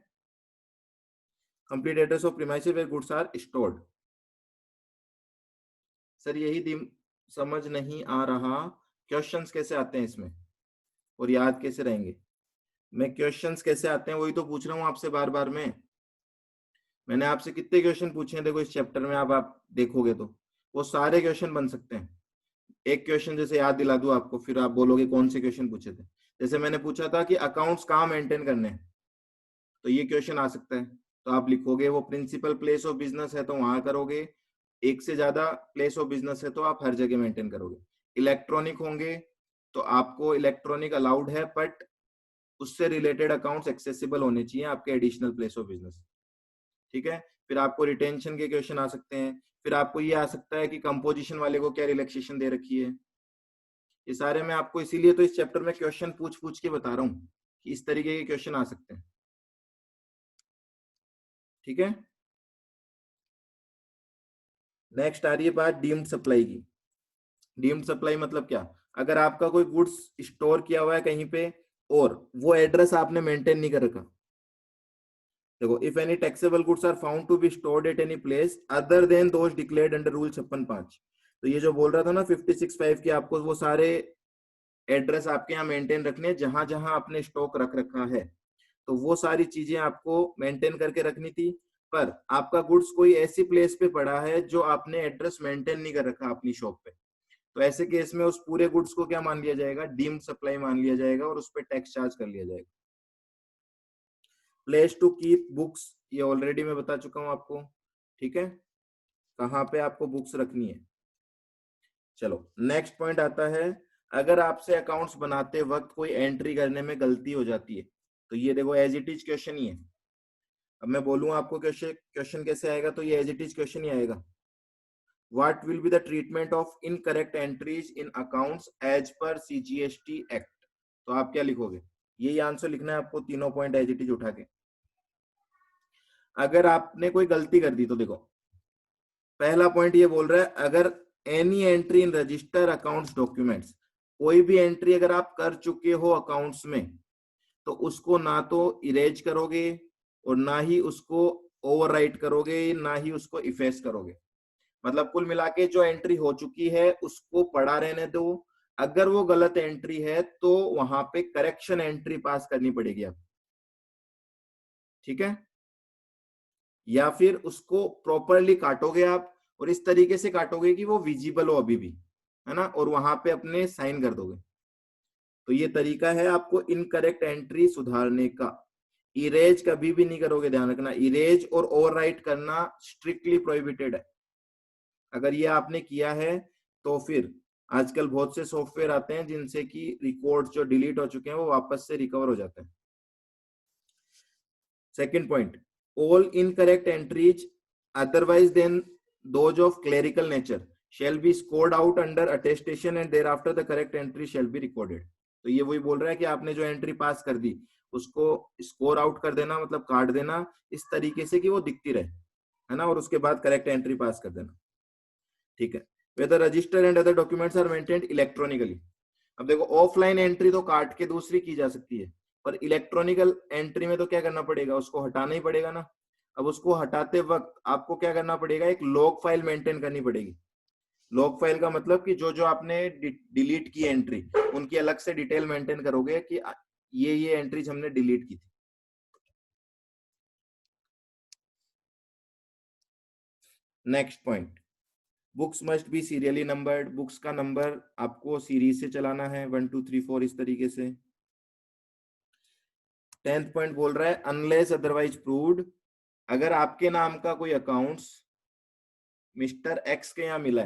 complete address of premises where goods are stored. Sir यही समझ नहीं आ रहा, क्वेश्चंस कैसे आते हैं इसमें और याद कैसे रहेंगे? मैं क्वेश्चंस कैसे आते हैं वही तो पूछ रहा हूँ आपसे बार बार में। मैंने आपसे कितने क्वेश्चन पूछे हैं देखो इस चैप्टर में, आप देखोगे तो वो सारे क्वेश्चन बन सकते हैं। एक क्वेश्चन जैसे याद दिला दूं आपको, फिर आप बोलोगे कौन से क्वेश्चन पूछे थे। जैसे मैंने पूछा था कि अकाउंट्स कहाँ मेंटेन करने हैं, तो ये क्वेश्चन आ सकता है। तो आप लिखोगे वो प्रिंसिपल प्लेस ऑफ बिजनेस है तो वहां करोगे, एक से ज्यादा प्लेस ऑफ बिजनेस है तो आप हर जगह मेंटेन करोगे। इलेक्ट्रॉनिक होंगे तो आपको इलेक्ट्रॉनिक अलाउड है, बट उससे रिलेटेड अकाउंट्स एक्सेसिबल होने चाहिए आपके एडिशनल प्लेस ऑफ बिजनेस। ठीक है, फिर आपको रिटेंशन के क्वेश्चन आ सकते हैं। फिर आपको ये आ सकता है कि कंपोजिशन वाले को क्या रिलैक्सेशन दे रखी है। ये सारे मैं आपको इसीलिए तो इस चैप्टर में क्वेश्चन पूछ पूछ के बता रहा हूँ कि इस तरीके के क्वेश्चन आ सकते हैं। ठीक है, नेक्स्ट आ रही है बात डीम्ड सप्लाई की। डीम्ड सप्लाई मतलब क्या? अगर आपका कोई गुड्स स्टोर किया हुआ है कहीं पे और वो एड्रेस आपने मेंटेन नहीं कर रखा। देखो, if any taxable goods are found to be stored at any place other than those declared under rule 56(5), तो ये जो बोल रहा था ना 56(5) की, आपको वो सारे एड्रेस आपके यहाँ मेंटेन रखने हैं जहां जहां आपने स्टॉक रख रखा है, तो वो सारी चीजें आपको मेंटेन करके रखनी थी। पर आपका गुड्स कोई ऐसी प्लेस पे पड़ा है जो आपने एड्रेस मेंटेन नहीं कर रखा अपनी शॉप पे, तो ऐसे केस में उस पूरे गुड्स को क्या मान लिया जाएगा? डीम्ड सप्लाई मान लिया जाएगा और उस पर टैक्स चार्ज कर लिया जाएगा। प्लेस टू कीप बुक्स, ये ऑलरेडी मैं बता चुका हूं आपको। ठीक है, कहाँ पे आपको बुक्स रखनी है। चलो नेक्स्ट पॉइंट आता है, अगर आपसे अकाउंट्स बनाते वक्त कोई एंट्री करने में गलती हो जाती है, तो ये देखो एज इट इज क्वेश्चन ही है। अब मैं बोलूँ आपको क्वेश्चन कैसे आएगा, तो ये एज इट इज क्वेश्चन ही आएगा। What will be the treatment of incorrect entries in accounts as per CGST act? तो आप क्या लिखोगे? यही आंसर लिखना है आपको, तीनों पॉइंट एज इट इज उठा के। अगर आपने कोई गलती कर दी तो देखो, पहला पॉइंट ये बोल रहा है अगर any entry in register accounts documents, कोई भी एंट्री अगर आप कर चुके हो अकाउंट्स में, तो उसको ना तो इरेज करोगे और ना ही उसको ओवरराइट करोगे, ना ही उसको इफेस करोगे। मतलब कुल मिला के जो एंट्री हो चुकी है उसको पड़ा रहने दो। अगर वो गलत एंट्री है तो वहां पे करेक्शन एंट्री पास करनी पड़ेगी आप। ठीक है, या फिर उसको प्रॉपरली काटोगे आप, और इस तरीके से काटोगे कि वो विजिबल हो अभी भी, है ना, और वहां पे अपने साइन कर दोगे। तो ये तरीका है आपको इनकरेक्ट एंट्री सुधारने का। इरेज कभी भी नहीं करोगे, ध्यान रखना, इरेज और ओवरराइट करना स्ट्रिक्टली प्रोहिबिटेड है। अगर ये आपने किया है तो फिर आजकल बहुत से सॉफ्टवेयर आते हैं जिनसे कि रिकॉर्ड जो डिलीट हो चुके हैं वो वापस से रिकवर हो जाते हैं। Second point, all incorrect entries otherwise than those of clerical nature shall be scored out under attestation and thereafter the correct entry shall be recorded. तो ये वही बोल रहा है कि आपने जो एंट्री पास कर दी उसको स्कोर आउट कर देना, मतलब काट देना इस तरीके से कि वो दिखती रहे, है ना, और उसके बाद करेक्ट एंट्री पास कर देना, ठीक है। Whether register and other documents are maintained electronically. अब देखो ऑफलाइन एंट्री तो काट के दूसरी की जा सकती है, पर इलेक्ट्रॉनिकल एंट्री में तो क्या करना पड़ेगा, उसको हटाना ही पड़ेगा ना। अब उसको हटाते वक्त आपको क्या करना पड़ेगा, एक लॉग फाइल मेंटेन करनी पड़ेगी। लॉग फाइल का मतलब कि जो जो आपने डिलीट की एंट्री उनकी अलग से डिटेल मेंटेन करोगे कि ये एंट्रीज हमने डिलीट की थी। Next point, books must be serially numbered. Books का नंबर आपको सीरीज से चलाना है 1 2 3 4 इस तरीके से। 10th पॉइंट बोल रहा है अनलेस अदरवाइज प्रूव्ड, अगर आपके नाम का कोई अकाउंट्स मिस्टर एक्स के यहाँ मिला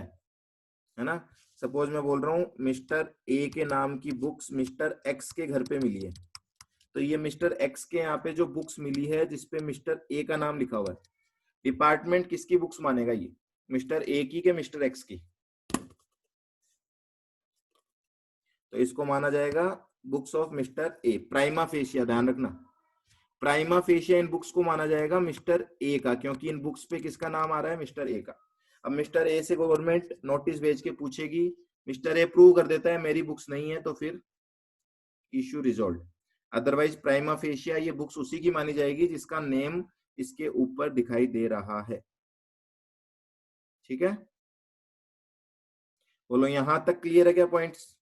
है ना, सपोज मैं बोल रहा हूं मिस्टर ए के नाम की बुक्स मिस्टर एक्स के घर पे मिली है, तो ये मिस्टर एक्स के यहाँ पे जो बुक्स मिली है जिसपे मिस्टर ए का नाम लिखा हुआ है, डिपार्टमेंट किसकी बुक्स मानेगा, ये मिस्टर ए की के मिस्टर एक्स की, तो इसको माना जाएगा books of mister A. Prima fascia, ध्यान रखना, प्राइमा फेशिया इन बुक्स को माना जाएगा मिस्टर ए का, क्योंकि इन बुक्स पे किसका नाम आ रहा है, मिस्टर ए का। अब मिस्टर ए से गवर्नमेंट नोटिस भेज के पूछेगी, मिस्टर ए प्रूव कर देता है मेरी बुक्स नहीं है, तो फिर issue resolve. Otherwise prima fascia ये बुक्स उसी की मानी जाएगी जिसका नेम इसके ऊपर दिखाई दे रहा है, ठीक है। बोलो यहां तक क्लियर है क्या पॉइंट्स?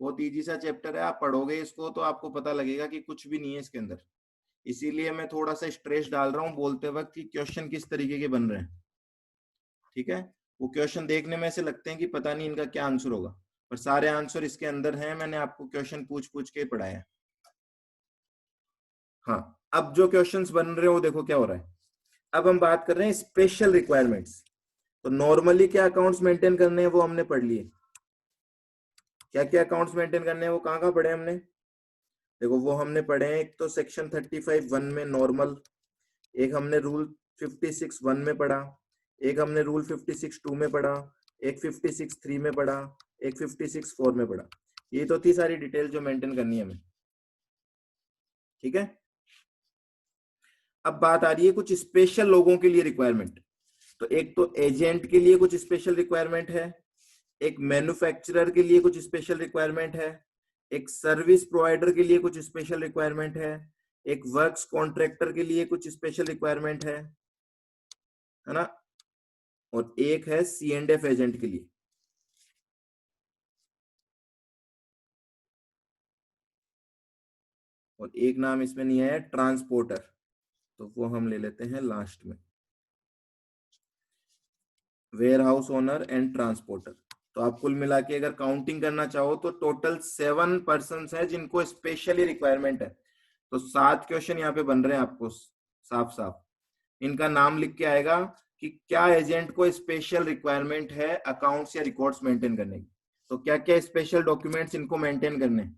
बहुत इजी सा चैप्टर है, आप पढ़ोगे इसको तो आपको पता लगेगा कि कुछ भी नहीं है इसके अंदर। इसीलिए मैं थोड़ा सा स्ट्रेस डाल रहा हूँ बोलते वक्त कि क्वेश्चन किस तरीके के बन रहे हैं, ठीक है। वो क्वेश्चन देखने में ऐसे लगते हैं कि पता नहीं इनका क्या आंसर होगा, पर सारे आंसर इसके अंदर हैं, मैंने आपको क्वेश्चन पूछ पूछ के पढ़ाया। हाँ, अब जो क्वेश्चंस बन रहे हो वो देखो क्या हो रहा है। अब हम बात कर रहे हैं स्पेशल रिक्वायरमेंट्स। तो नॉर्मली क्या अकाउंट्स मेंटेन करने हैं वो हमने पढ़ लिए, क्या क्या अकाउंट्स मेंटेन करने हैं वो कहाँ कहाँ पढ़े हमने, देखो वो हमने पढ़े हैं। एक तो सेक्शन 35(1) में नॉर्मल, एक हमने रूल 56(1) में पढ़ा, एक हमने रूल 56(2) में पढ़ा, एक 56(3) में पढ़ा, एक 56(4) में पढ़ा। ये तो थी सारी डिटेल जो मेंटेन करनी है हमें, ठीक है। अब बात आ रही है कुछ स्पेशल लोगों के लिए रिक्वायरमेंट। तो एक तो एजेंट के लिए कुछ स्पेशल रिक्वायरमेंट है, एक मैन्युफैक्चरर के लिए कुछ स्पेशल रिक्वायरमेंट है, एक सर्विस प्रोवाइडर के लिए कुछ स्पेशल रिक्वायरमेंट है, एक वर्क्स कॉन्ट्रैक्टर के लिए कुछ स्पेशल रिक्वायरमेंट है ना, और एक है C&F एजेंट के लिए। और एक नाम इसमें नहीं है ट्रांसपोर्टर, तो वो हम ले लेते हैं लास्ट में, warehouse owner and transporter. तो आप कुल मिला के अगर काउंटिंग करना चाहो तो टोटल 7 पर्सन है जिनको स्पेशली रिक्वायरमेंट है। तो 7 क्वेश्चन यहाँ पे बन रहे हैं आपको साफ साफ, इनका नाम लिख के आएगा कि क्या एजेंट को स्पेशल रिक्वायरमेंट है अकाउंट्स या रिकॉर्ड्स मेंटेन करने की, तो क्या क्या स्पेशल डॉक्यूमेंट्स इनको मेंटेन करने।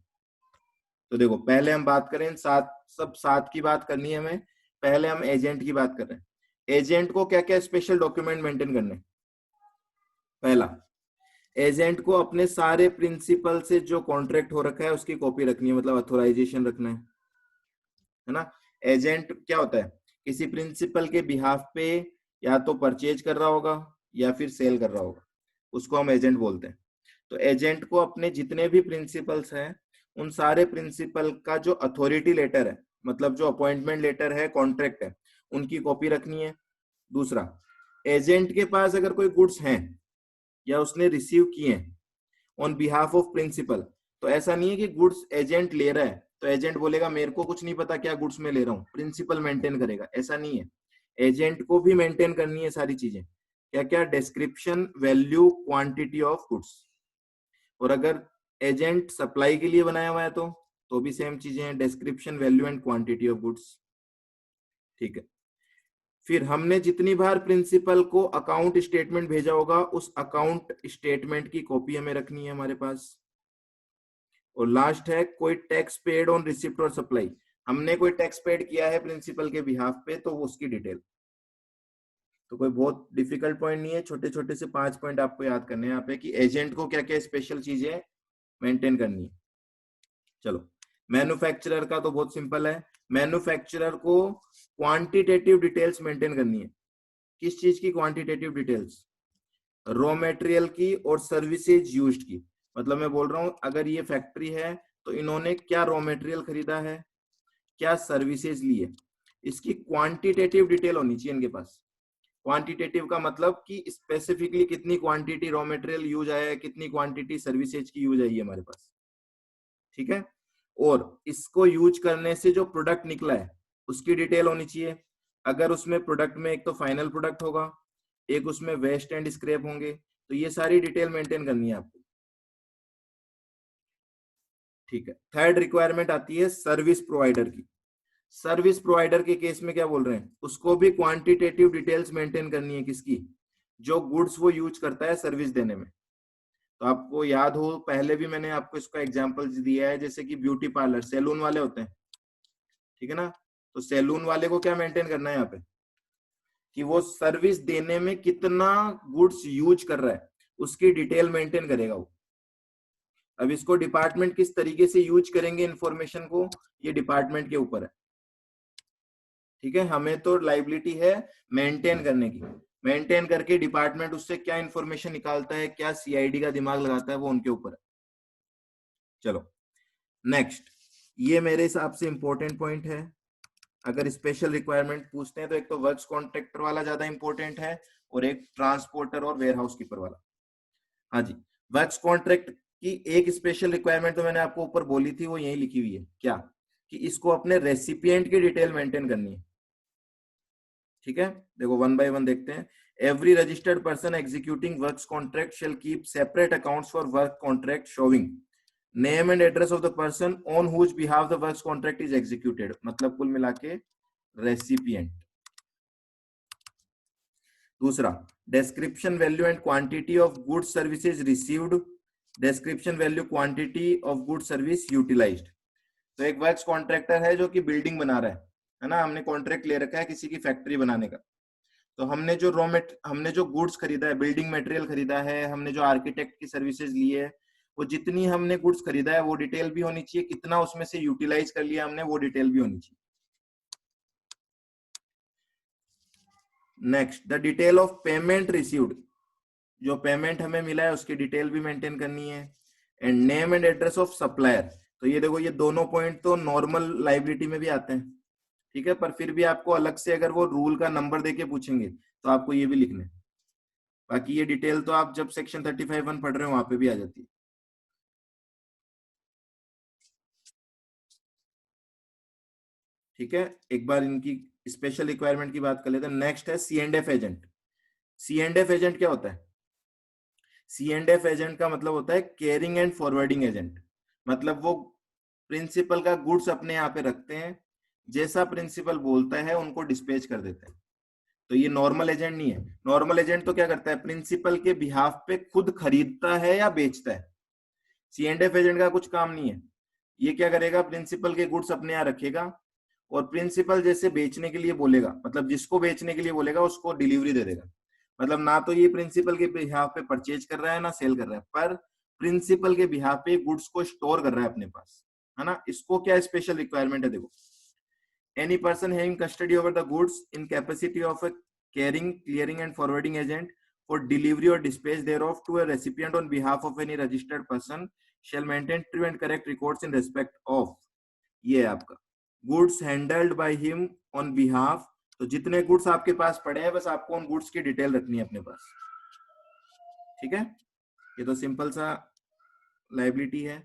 तो देखो पहले हम बात करें, सब 7 की बात करनी है हमें, पहले हम एजेंट की बात कर रहे हैं। एजेंट को क्या क्या स्पेशल डॉक्यूमेंट मेंटेन करने, पहला एजेंट को अपने सारे प्रिंसिपल से जो कॉन्ट्रैक्ट हो रखा है उसकी कॉपी रखनी है, मतलब अथोराइजेशन रखना है ना। एजेंट क्या होता है, किसी प्रिंसिपल के बिहाफ पे या तो परचेज कर रहा होगा या फिर सेल कर रहा होगा, उसको हम एजेंट बोलते हैं। तो एजेंट को अपने जितने भी प्रिंसिपल्स हैं उन सारे प्रिंसिपल का जो अथॉरिटी लेटर है, मतलब जो अपॉइंटमेंट लेटर है, कॉन्ट्रैक्ट है, उनकी कॉपी रखनी है। दूसरा, एजेंट के पास अगर कोई गुड्स हैं या उसने रिसीव किए हैं ऑन बिहाफ ऑफ प्रिंसिपल, तो ऐसा नहीं है कि गुड्स एजेंट ले रहा है तो एजेंट बोलेगा मेरे को कुछ नहीं पता क्या गुड्स में ले रहा हूँ, प्रिंसिपल मेंटेन करेगा, ऐसा नहीं है। एजेंट को भी मेंटेन करनी है सारी चीजें, क्या क्या, description, value, quantity of goods. और अगर एजेंट सप्लाई के लिए बनाया हुआ है तो भी सेम चीजें हैं, description, value and quantity of goods, ठीक है। फिर हमने जितनी बार प्रिंसिपल को अकाउंट स्टेटमेंट भेजा होगा उस अकाउंट स्टेटमेंट की कॉपी हमें रखनी है हमारे पास। और लास्ट है कोई टैक्स पेड ऑन रिसिप्ट और सप्लाई, हमने कोई टैक्स पेड किया है प्रिंसिपल के बिहाफ पे तो वो उसकी डिटेल। तो कोई बहुत डिफिकल्ट पॉइंट नहीं है, छोटे छोटे से 5 पॉइंट आपको याद करने हैं यहाँ पे कि एजेंट को क्या क्या स्पेशल चीजें मेंटेन करनी है। चलो, मैन्युफैक्चरर का तो बहुत सिंपल है। मैन्युफैक्चरर को क्वांटिटेटिव डिटेल्स मेंटेन करनी है। किस चीज की क्वांटिटेटिव डिटेल्स? रॉ मटेरियल की और सर्विसेज यूज्ड की। मतलब मैं बोल रहा हूं अगर ये फैक्ट्री है तो इन्होंने क्या रॉ मटेरियल खरीदा है, क्या सर्विसेज ली है, इसकी क्वांटिटेटिव डिटेल होनी चाहिए इनके पास। क्वांटिटेटिव का मतलब कि स्पेसिफिकली कितनी क्वांटिटी रॉ मटेरियल यूज आया है, कितनी क्वांटिटी सर्विसेज की यूज आई है हमारे पास। ठीक है, और इसको यूज करने से जो प्रोडक्ट निकला है उसकी डिटेल होनी चाहिए। अगर उसमें प्रोडक्ट में एक तो फाइनल प्रोडक्ट होगा, एक उसमें वेस्ट एंड स्क्रैप होंगे, तो ये सारी डिटेल मेंटेन करनी है आपको। ठीक है, थर्ड रिक्वायरमेंट आती है सर्विस प्रोवाइडर की। सर्विस प्रोवाइडर के केस में क्या बोल रहे हैं, उसको भी क्वांटिटेटिव डिटेल्स मेंटेन करनी है। किसकी? जो गुड्स वो यूज करता है सर्विस देने में। तो आपको याद हो पहले भी मैंने आपको इसका एग्जांपल दिया है, जैसे कि ब्यूटी पार्लर, सैलून वाले होते हैं, ठीक है ना। तो सैलून वाले को क्या मेंटेन करना है यहाँ पे कि वो सर्विस देने में कितना गुड्स यूज कर रहा है, उसकी डिटेल मेंटेन करेगा वो। अब इसको डिपार्टमेंट किस तरीके से यूज करेंगे इंफॉर्मेशन को, ये डिपार्टमेंट के ऊपर है। ठीक है, हमें तो लाइबिलिटी है मेंटेन करने की। मेंटेन करके डिपार्टमेंट उससे क्या इंफॉर्मेशन निकालता है, क्या सीआईडी का दिमाग लगाता है, वो उनके ऊपर है। चलो नेक्स्ट, ये मेरे हिसाब से इंपॉर्टेंट पॉइंट है। अगर स्पेशल रिक्वायरमेंट पूछते हैं तो एक तो वर्क्स कॉन्ट्रैक्टर वाला ज्यादा इंपॉर्टेंट है और एक ट्रांसपोर्टर और वेयरहाउस कीपर वाला। हाँ जी, वर्क्स कॉन्ट्रैक्ट की एक स्पेशल रिक्वायरमेंट तो मैंने आपको ऊपर बोली थी, वो यही लिखी हुई है, क्या कि इसको अपने रेसिपिएंट की डिटेल मेंटेन करनी है। ठीक है, देखो वन बाय वन देखते हैं। Every registered person executing works contract shall keep separate accounts for work contract showing name and address of the person on whose behalf the works contract is executed. मतलब कुल मिला के recipient. दूसरा, description value and quantity of goods services received, description value quantity of goods service utilized। तो एक works contractor है जो कि बिल्डिंग बना रहा है ना, हमने कॉन्ट्रैक्ट ले रखा है किसी की फैक्ट्री बनाने का। तो हमने जो गुड्स खरीदा है, बिल्डिंग मटेरियल खरीदा है, हमने जो आर्किटेक्ट की सर्विसेज ली है, वो जितनी हमने गुड्स खरीदा है वो डिटेल भी होनी चाहिए, कितना उसमें से यूटिलाइज कर लिया हमने वो डिटेल भी होनी चाहिए। Next, the detail of payment received, जो पेमेंट हमें मिला है उसकी डिटेल भी मेंटेन करनी है। And name and address of supplier, तो ये देखो ये दोनों पॉइंट तो नॉर्मल लाइबिलिटी में भी आते हैं, ठीक है, पर फिर भी आपको अलग से अगर वो रूल का नंबर देके पूछेंगे तो आपको ये भी लिखना है। बाकी ये डिटेल तो आप जब सेक्शन 35(1) पढ़ रहे हो वहां पे भी आ जाती है। ठीक है, एक बार इनकी स्पेशल रिक्वायरमेंट की बात कर लेते हैं। नेक्स्ट है C and F agent. C and F agent क्या होता है? सी एंड एफ एजेंट का मतलब होता है केयरिंग एंड फॉरवर्डिंग एजेंट। मतलब वो प्रिंसिपल का गुड्स अपने यहाँ पे रखते हैं, जैसा प्रिंसिपल बोलता है उनको डिस्पैच कर देते हैं। तो ये नॉर्मल एजेंट नहीं है। नॉर्मल एजेंट तो क्या करता है, प्रिंसिपल के बिहाफ पे खुद खरीदता है या बेचता है। सी एंड एफ एजेंट का कुछ काम नहीं है। ये क्या करेगा, प्रिंसिपल के गुड्स अपने यहाँ रखेगा और प्रिंसिपल जैसे बेचने के लिए बोलेगा, मतलब जिसको बेचने के लिए बोलेगा उसको डिलीवरी दे देगा। मतलब ना तो ये प्रिंसिपल के बिहाफ पे परचेज कर रहा है ना सेल कर रहा है, पर प्रिंसिपल के बिहाफ पे गुड्स को स्टोर कर रहा है अपने पास, है ना। इसको क्या स्पेशल रिक्वायरमेंट है, देखो, any person having custody over the goods in capacity of a carrying, clearing and forwarding agent for delivery और dispatch thereof to a recipient on behalf of any registered person shall maintain true and correct records in respect of, ये है आपका goods handled by him on behalf. तो जितने goods आपके पास पड़े हैं बस आपको उन गुड्स की डिटेल रखनी है अपने पास। ठीक है, ये तो सिंपल सा लाइबिलिटी है।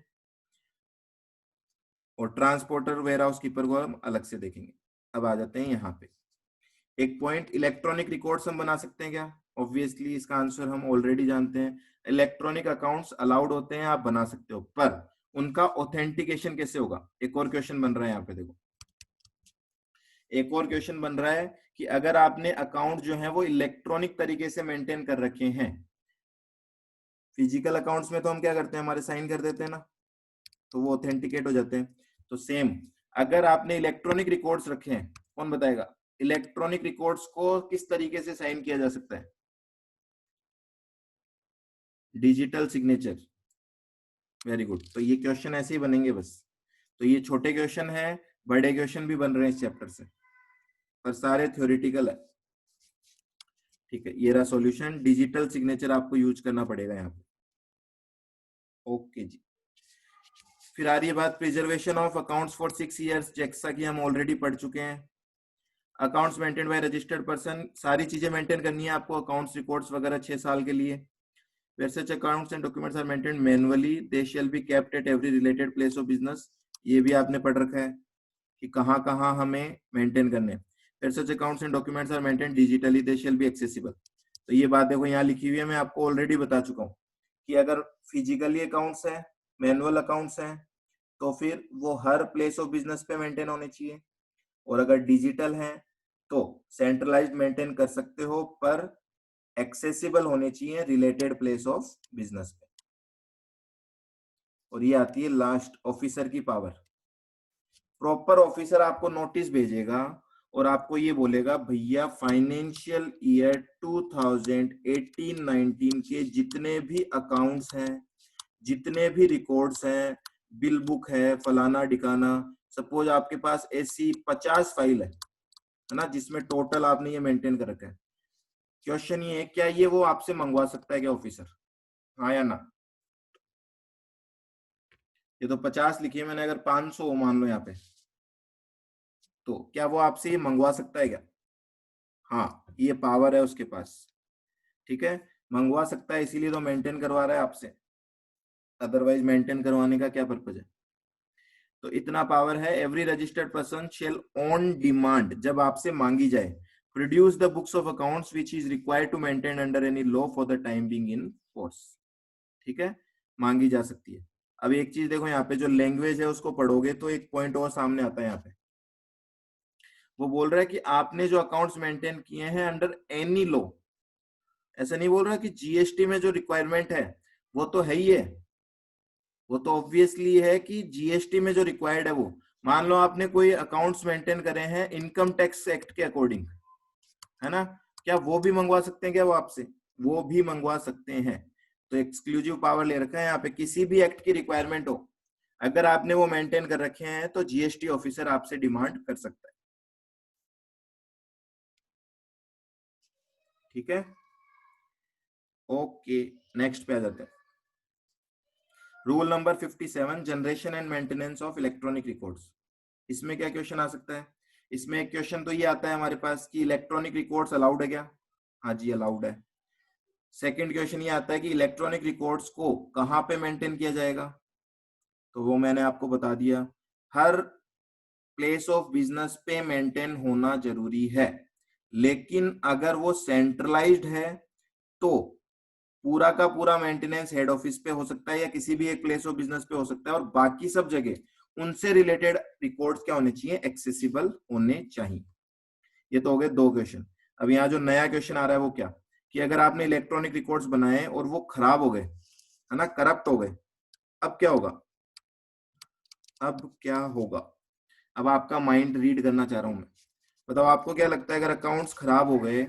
और ट्रांसपोर्टर वेयर हाउस कीपर को हम अलग से देखेंगे। अब आ जाते हैं यहाँ पे एक पॉइंट, इलेक्ट्रॉनिक रिकॉर्ड्स हम बना सकते हैं क्या? ऑब्वियसली इसका आंसर हम ऑलरेडी जानते हैं, इलेक्ट्रॉनिक अकाउंट्स अलाउड होते हैं, आप बना सकते हो, पर उनका ऑथेंटिकेशन कैसे होगा? एक और क्वेश्चन बन रहा है यहाँ पे, देखो एक और क्वेश्चन बन रहा है कि अगर आपने अकाउंट जो है वो इलेक्ट्रॉनिक तरीके से मेंटेन कर रखे हैं, फिजिकल अकाउंट्स में तो हम क्या करते हैं, हमारे साइन कर देते हैं ना, तो वो ऑथेंटिकेट हो जाते हैं। तो सेम अगर आपने इलेक्ट्रॉनिक रिकॉर्ड्स रखे हैं, कौन बताएगा इलेक्ट्रॉनिक रिकॉर्ड्स को किस तरीके से साइन किया जा सकता है? Digital signature. Very good. तो ये क्वेश्चन ऐसे ही बनेंगे बस। तो ये छोटे क्वेश्चन है, बड़े क्वेश्चन भी बन रहे हैं इस चैप्टर से, पर सारे थ्योरेटिकल है। ठीक है, ये रहा सॉल्यूशन। डिजिटल सिग्नेचर आपको यूज करना पड़ेगा यहाँ पे। ओके जी। फिर आ रही है बात preservation of accounts for 6 years, जैसा कि हम ऑलरेडी पढ़ चुके हैं। Accounts maintain by registered person, सारी चीजें मेंटेन करनी है आपको, अकाउंट्स रिकॉर्ड्स वगैरह 6 साल के लिए। Where such accounts and documents are maintained manually, they shall be kept at every related place of business. ये भी आपने पढ़ रखा है कि कहाँ कहाँ हमें मेंटेन करने हैं। Where such accounts and documents are maintained digitally, they shall be accessible. तो ये बात देखो यहाँ लिखी हुई है, मैं आपको ऑलरेडी बता चुका हूँ कि अगर फिजिकली अकाउंट्स है, मैनुअल अकाउंट्स हैं, तो फिर वो हर प्लेस ऑफ बिजनेस पे मेंटेन होने चाहिए, और अगर डिजिटल हैं तो सेंट्रलाइज्ड मेंटेन कर सकते हो, पर एक्सेसिबल होने चाहिए रिलेटेड प्लेस ऑफ बिजनेस पे। और ये आती है लास्ट, ऑफिसर की पावर। प्रॉपर ऑफिसर आपको नोटिस भेजेगा और आपको ये बोलेगा भैया फाइनेंशियल ईयर 2018-19 के जितने भी अकाउंट्स हैं, जितने भी रिकॉर्ड्स हैं, बिल बुक है, फलाना डिकाना, सपोज आपके पास ऐसी 50 फाइल है ना, जिसमें टोटल आपने ये मेंटेन कर रखा है। क्वेश्चन ये है, क्या ये वो आपसे मंगवा सकता है क्या ऑफिसर? हाँ या ना? ये तो 50 लिखी है मैंने, अगर 500 मान लो यहाँ पे, तो क्या वो आपसे ये मंगवा सकता है क्या? हाँ, ये पावर है उसके पास। ठीक है, मंगवा सकता है, इसीलिए तो मेंटेन करवा रहा है आपसे, अदरवाइज मेंटेन करवाने का क्या पर्पज है? तो इतना पावर है। Every registered person shall on demand, जब आपसे मांगी जाए, produce the books of accounts which is required to maintain under any law for the time being in force. ठीक है, मांगी जा सकती है। अब एक चीज देखो, यहाँ पे जो लैंग्वेज है उसको पढ़ोगे तो एक पॉइंट और सामने आता है। यहाँ पे वो बोल रहा है कि आपने जो अकाउंट्स मेंटेन किए हैं अंडर एनी लॉ, ऐसा नहीं बोल रहा कि जीएसटी में जो रिक्वायरमेंट है वो तो है ही है, वो तो ऑब्वियसली है कि जीएसटी में जो रिक्वायर्ड है वो, मान लो आपने कोई अकाउंट्स मेंटेन करे हैं इनकम टैक्स एक्ट के अकॉर्डिंग, है ना, क्या वो भी मंगवा सकते हैं क्या वो आपसे? वो भी मंगवा सकते हैं। तो एक्सक्लूसिव पावर ले रखा है यहाँ पे, किसी भी एक्ट की रिक्वायरमेंट हो, अगर आपने वो मेंटेन कर रखे हैं तो जीएसटी ऑफिसर आपसे डिमांड कर सकता है। ठीक है, ओके, नेक्स्ट पे आ जाते हैं। Rule number 57, generation and maintenance of electronic records. इसमें क्या क्वेश्चन आ सकता है? इसमें एक क्वेश्चन तो ये आता है हमारे पास कि इलेक्ट्रॉनिक रिकॉर्ड्स अलाउड है क्या? हाँ जी, अलाउड है। सेकंड क्वेश्चन ये आता है कि इलेक्ट्रॉनिक रिकॉर्ड्स को कहाँ पे मेंटेन किया जाएगा? तो वो मैंने आपको बता दिया, हर प्लेस ऑफ बिजनेस पे मेंटेन होना जरूरी है, लेकिन अगर वो सेंट्रलाइज्ड है तो पूरा का पूरा मेंटेनेंस हेड ऑफिस पे हो सकता है या किसी भी एक प्लेस ऑफ बिजनेस पे हो सकता है, और बाकी सब जगह उनसे रिलेटेड रिकॉर्ड्स क्या होने चाहिए? एक्सेसिबल होने चाहिए। ये तो हो गए दो क्वेश्चन। अब यहाँ जो नया क्वेश्चन आ रहा है वो क्या, कि अगर आपने इलेक्ट्रॉनिक रिकॉर्ड्स बनाए और वो खराब हो गए, है ना, करप्ट हो गए, अब क्या होगा? अब क्या होगा? अब आपका माइंड रीड करना चाह रहा हूं मैं। बताओ आपको क्या लगता है, अगर अकाउंट्स खराब हो गए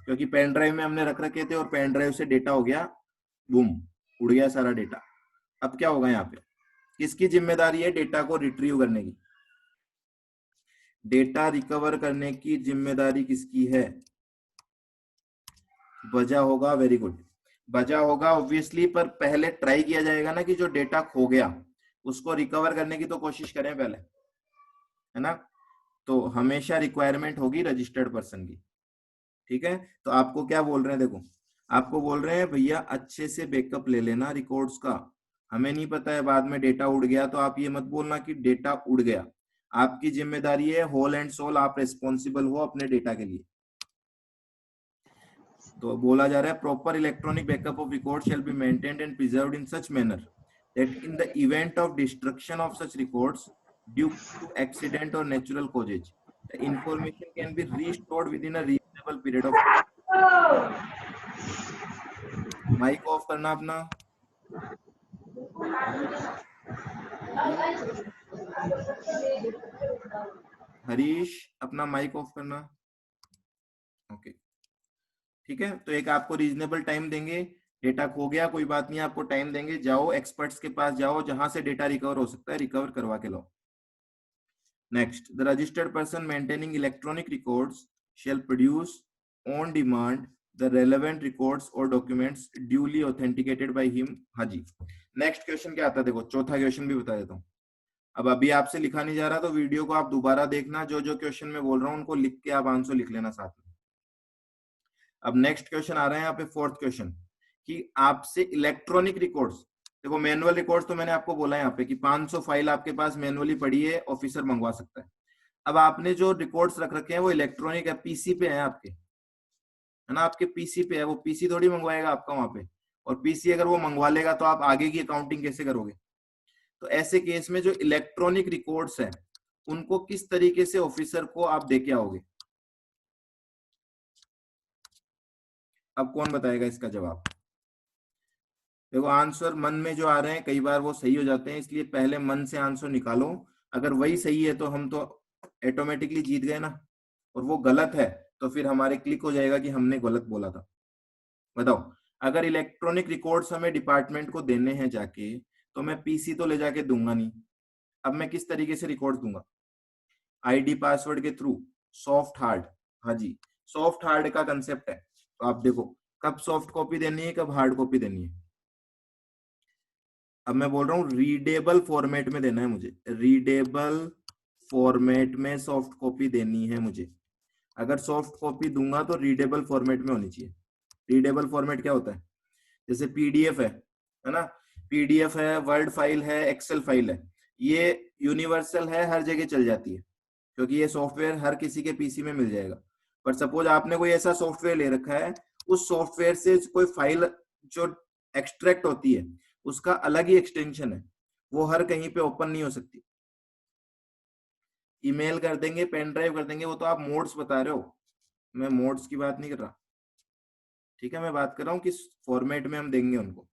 क्योंकि पेन ड्राइव में हमने रख रखे थे और पेन ड्राइव से डेटा हो गया बूम, उड़ गया सारा डेटा, अब क्या होगा? यहाँ पे किसकी जिम्मेदारी है डेटा को रिट्रीव करने की? डेटा रिकवर करने की जिम्मेदारी किसकी है? बजा होगा। वेरी गुड, बजा होगा ऑब्वियसली, पर पहले ट्राई किया जाएगा ना कि जो डेटा खो गया उसको रिकवर करने की तो कोशिश करें पहले, है ना। तो हमेशा रिक्वायरमेंट होगी रजिस्टर्ड पर्सन की। ठीक है, तो आपको क्या बोल रहे हैं, देखो आपको बोल रहे हैं भैया अच्छे से बैकअप ले लेना रिकॉर्ड्स का, हमें नहीं पता है बाद में डेटा उड़ गया, तो आप ये मत बोलना कि डेटा उड़ गया, आपकी जिम्मेदारी है, होल एंड सोल आप रिस्पॉन्सिबल हो अपने डेटा के लिए। तो बोला जा रहा है proper electronic backup of record shall be maintained and preserved in such manner that in the event of destruction of such records due to accident और natural causes the information can be restored within a reasonable period of. Mike off करना अपना। हरीश अपना mic off करना। Okay, ठीक है। तो एक आपको रीजनेबल टाइम देंगे, डेटा खो गया कोई बात नहीं, आपको टाइम देंगे, जाओ एक्सपर्ट्स के पास जाओ, जहां से डेटा रिकवर हो सकता है रिकवर करवा के लाओ। Next, the registered person maintaining electronic records shall produce on demand the relevant records or documents duly authenticated by him। हाँ जी। नेक्स्ट क्वेश्चन क्या आता है, देखो चौथा क्वेश्चन भी बता देता हूँ। अब अभी आपसे लिखा नहीं जा रहा, तो वीडियो को आप दोबारा देखना, जो जो क्वेश्चन मैं बोल रहा हूँ उनको लिख के आप आंसर लिख लेना साथ में। अब नेक्स्ट क्वेश्चन आ रहा है यहाँ पे, फोर्थ क्वेश्चन, कि आपसे इलेक्ट्रॉनिक रिकॉर्ड्स, देखो मैनुअल रिकॉर्ड्स तो मैंने आपको बोला है यहाँ पे कि 500 फाइल आपके पास मैनुअली पड़ी है, ऑफिसर मंगवा सकता है। अब आपने जो रिकॉर्ड्स रख रखे हैं वो इलेक्ट्रॉनिक है, पीसी पे है आपके, है ना, आपके पीसी पे है, वो पीसी थोड़ी मंगवाएगा आपका वहां पे। और पीसी अगर वो मंगवा लेगा तो आप आगे की अकाउंटिंग कैसे करोगे। तो ऐसे केस में जो इलेक्ट्रॉनिक रिकॉर्ड्स हैं उनको किस तरीके से ऑफिसर को आप देके आओगे। अब कौन बताएगा इसका जवाब। देखो आंसर मन में जो आ रहे हैं कई बार वो सही हो जाते हैं, इसलिए पहले मन से आंसर निकालो। अगर वही सही है तो हम तो ऑटोमेटिकली जीत गए ना, और वो गलत है तो फिर हमारे क्लिक हो जाएगा कि हमने गलत बोला था। बताओ, अगर इलेक्ट्रॉनिक रिकॉर्ड्स हमें डिपार्टमेंट को देने हैं जाके, तो मैं पीसी तो ले जाके दूंगा नहीं। अब मैं किस तरीके से रिकॉर्ड दूंगा, आईडी पासवर्ड के थ्रू, सॉफ्ट हार्ड। हाँ जी, सॉफ्ट हार्ड का कंसेप्ट है। तो आप देखो कब सॉफ्ट कॉपी देनी है, कब हार्ड कॉपी देनी है। अब मैं बोल रहा हूँ रीडेबल फॉर्मेट में देना है मुझे, रीडेबल फॉर्मेट में सॉफ्ट कॉपी देनी है मुझे। अगर सॉफ्ट कॉपी दूंगा तो रीडेबल फॉर्मेट में होनी चाहिए। रीडेबल फॉर्मेट क्या होता है, जैसे पीडीएफ है ना, पीडीएफ है, वर्ड फाइल है, एक्सेल फाइल है, ये यूनिवर्सल है, हर जगह चल जाती है, क्योंकि ये सॉफ्टवेयर हर किसी के पीसी में मिल जाएगा। पर सपोज आपने कोई ऐसा सॉफ्टवेयर ले रखा है, उस सॉफ्टवेयर से कोई फाइल जो एक्सट्रैक्ट होती है उसका अलग ही एक्सटेंशन है, वो हर कहीं पे ओपन नहीं हो सकती। ईमेल कर देंगे, पेन ड्राइव कर देंगे, वो तो आप मोड्स बता रहे हो, मैं मोड्स की बात नहीं कर रहा। ठीक है, मैं बात कर रहा हूँ किस फॉर्मेट में हम देंगे उनको।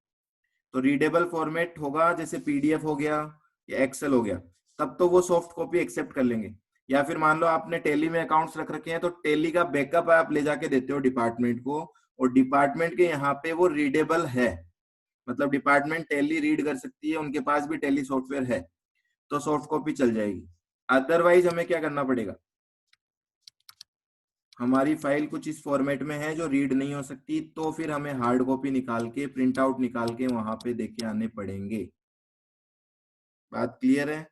तो रीडेबल फॉर्मेट होगा, जैसे पीडीएफ हो गया या एक्सेल हो गया, तब तो वो सॉफ्ट कॉपी एक्सेप्ट कर लेंगे। या फिर मान लो आपने टेली में अकाउंट्स रख रखे हैं, तो टेली का बैकअप आप ले जाके देते हो डिपार्टमेंट को, और डिपार्टमेंट के यहाँ पे वो रीडेबल है, मतलब डिपार्टमेंट टेली रीड कर सकती है, उनके पास भी टेली सॉफ्टवेयर है, तो सॉफ्ट कॉपी चल जाएगी। अदरवाइज हमें क्या करना पड़ेगा, हमारी फाइल कुछ इस फॉर्मेट में है जो रीड नहीं हो सकती, तो फिर हमें हार्ड कॉपी निकाल के, प्रिंट आउट निकाल के वहां पे देके आने पड़ेंगे। बात क्लियर है।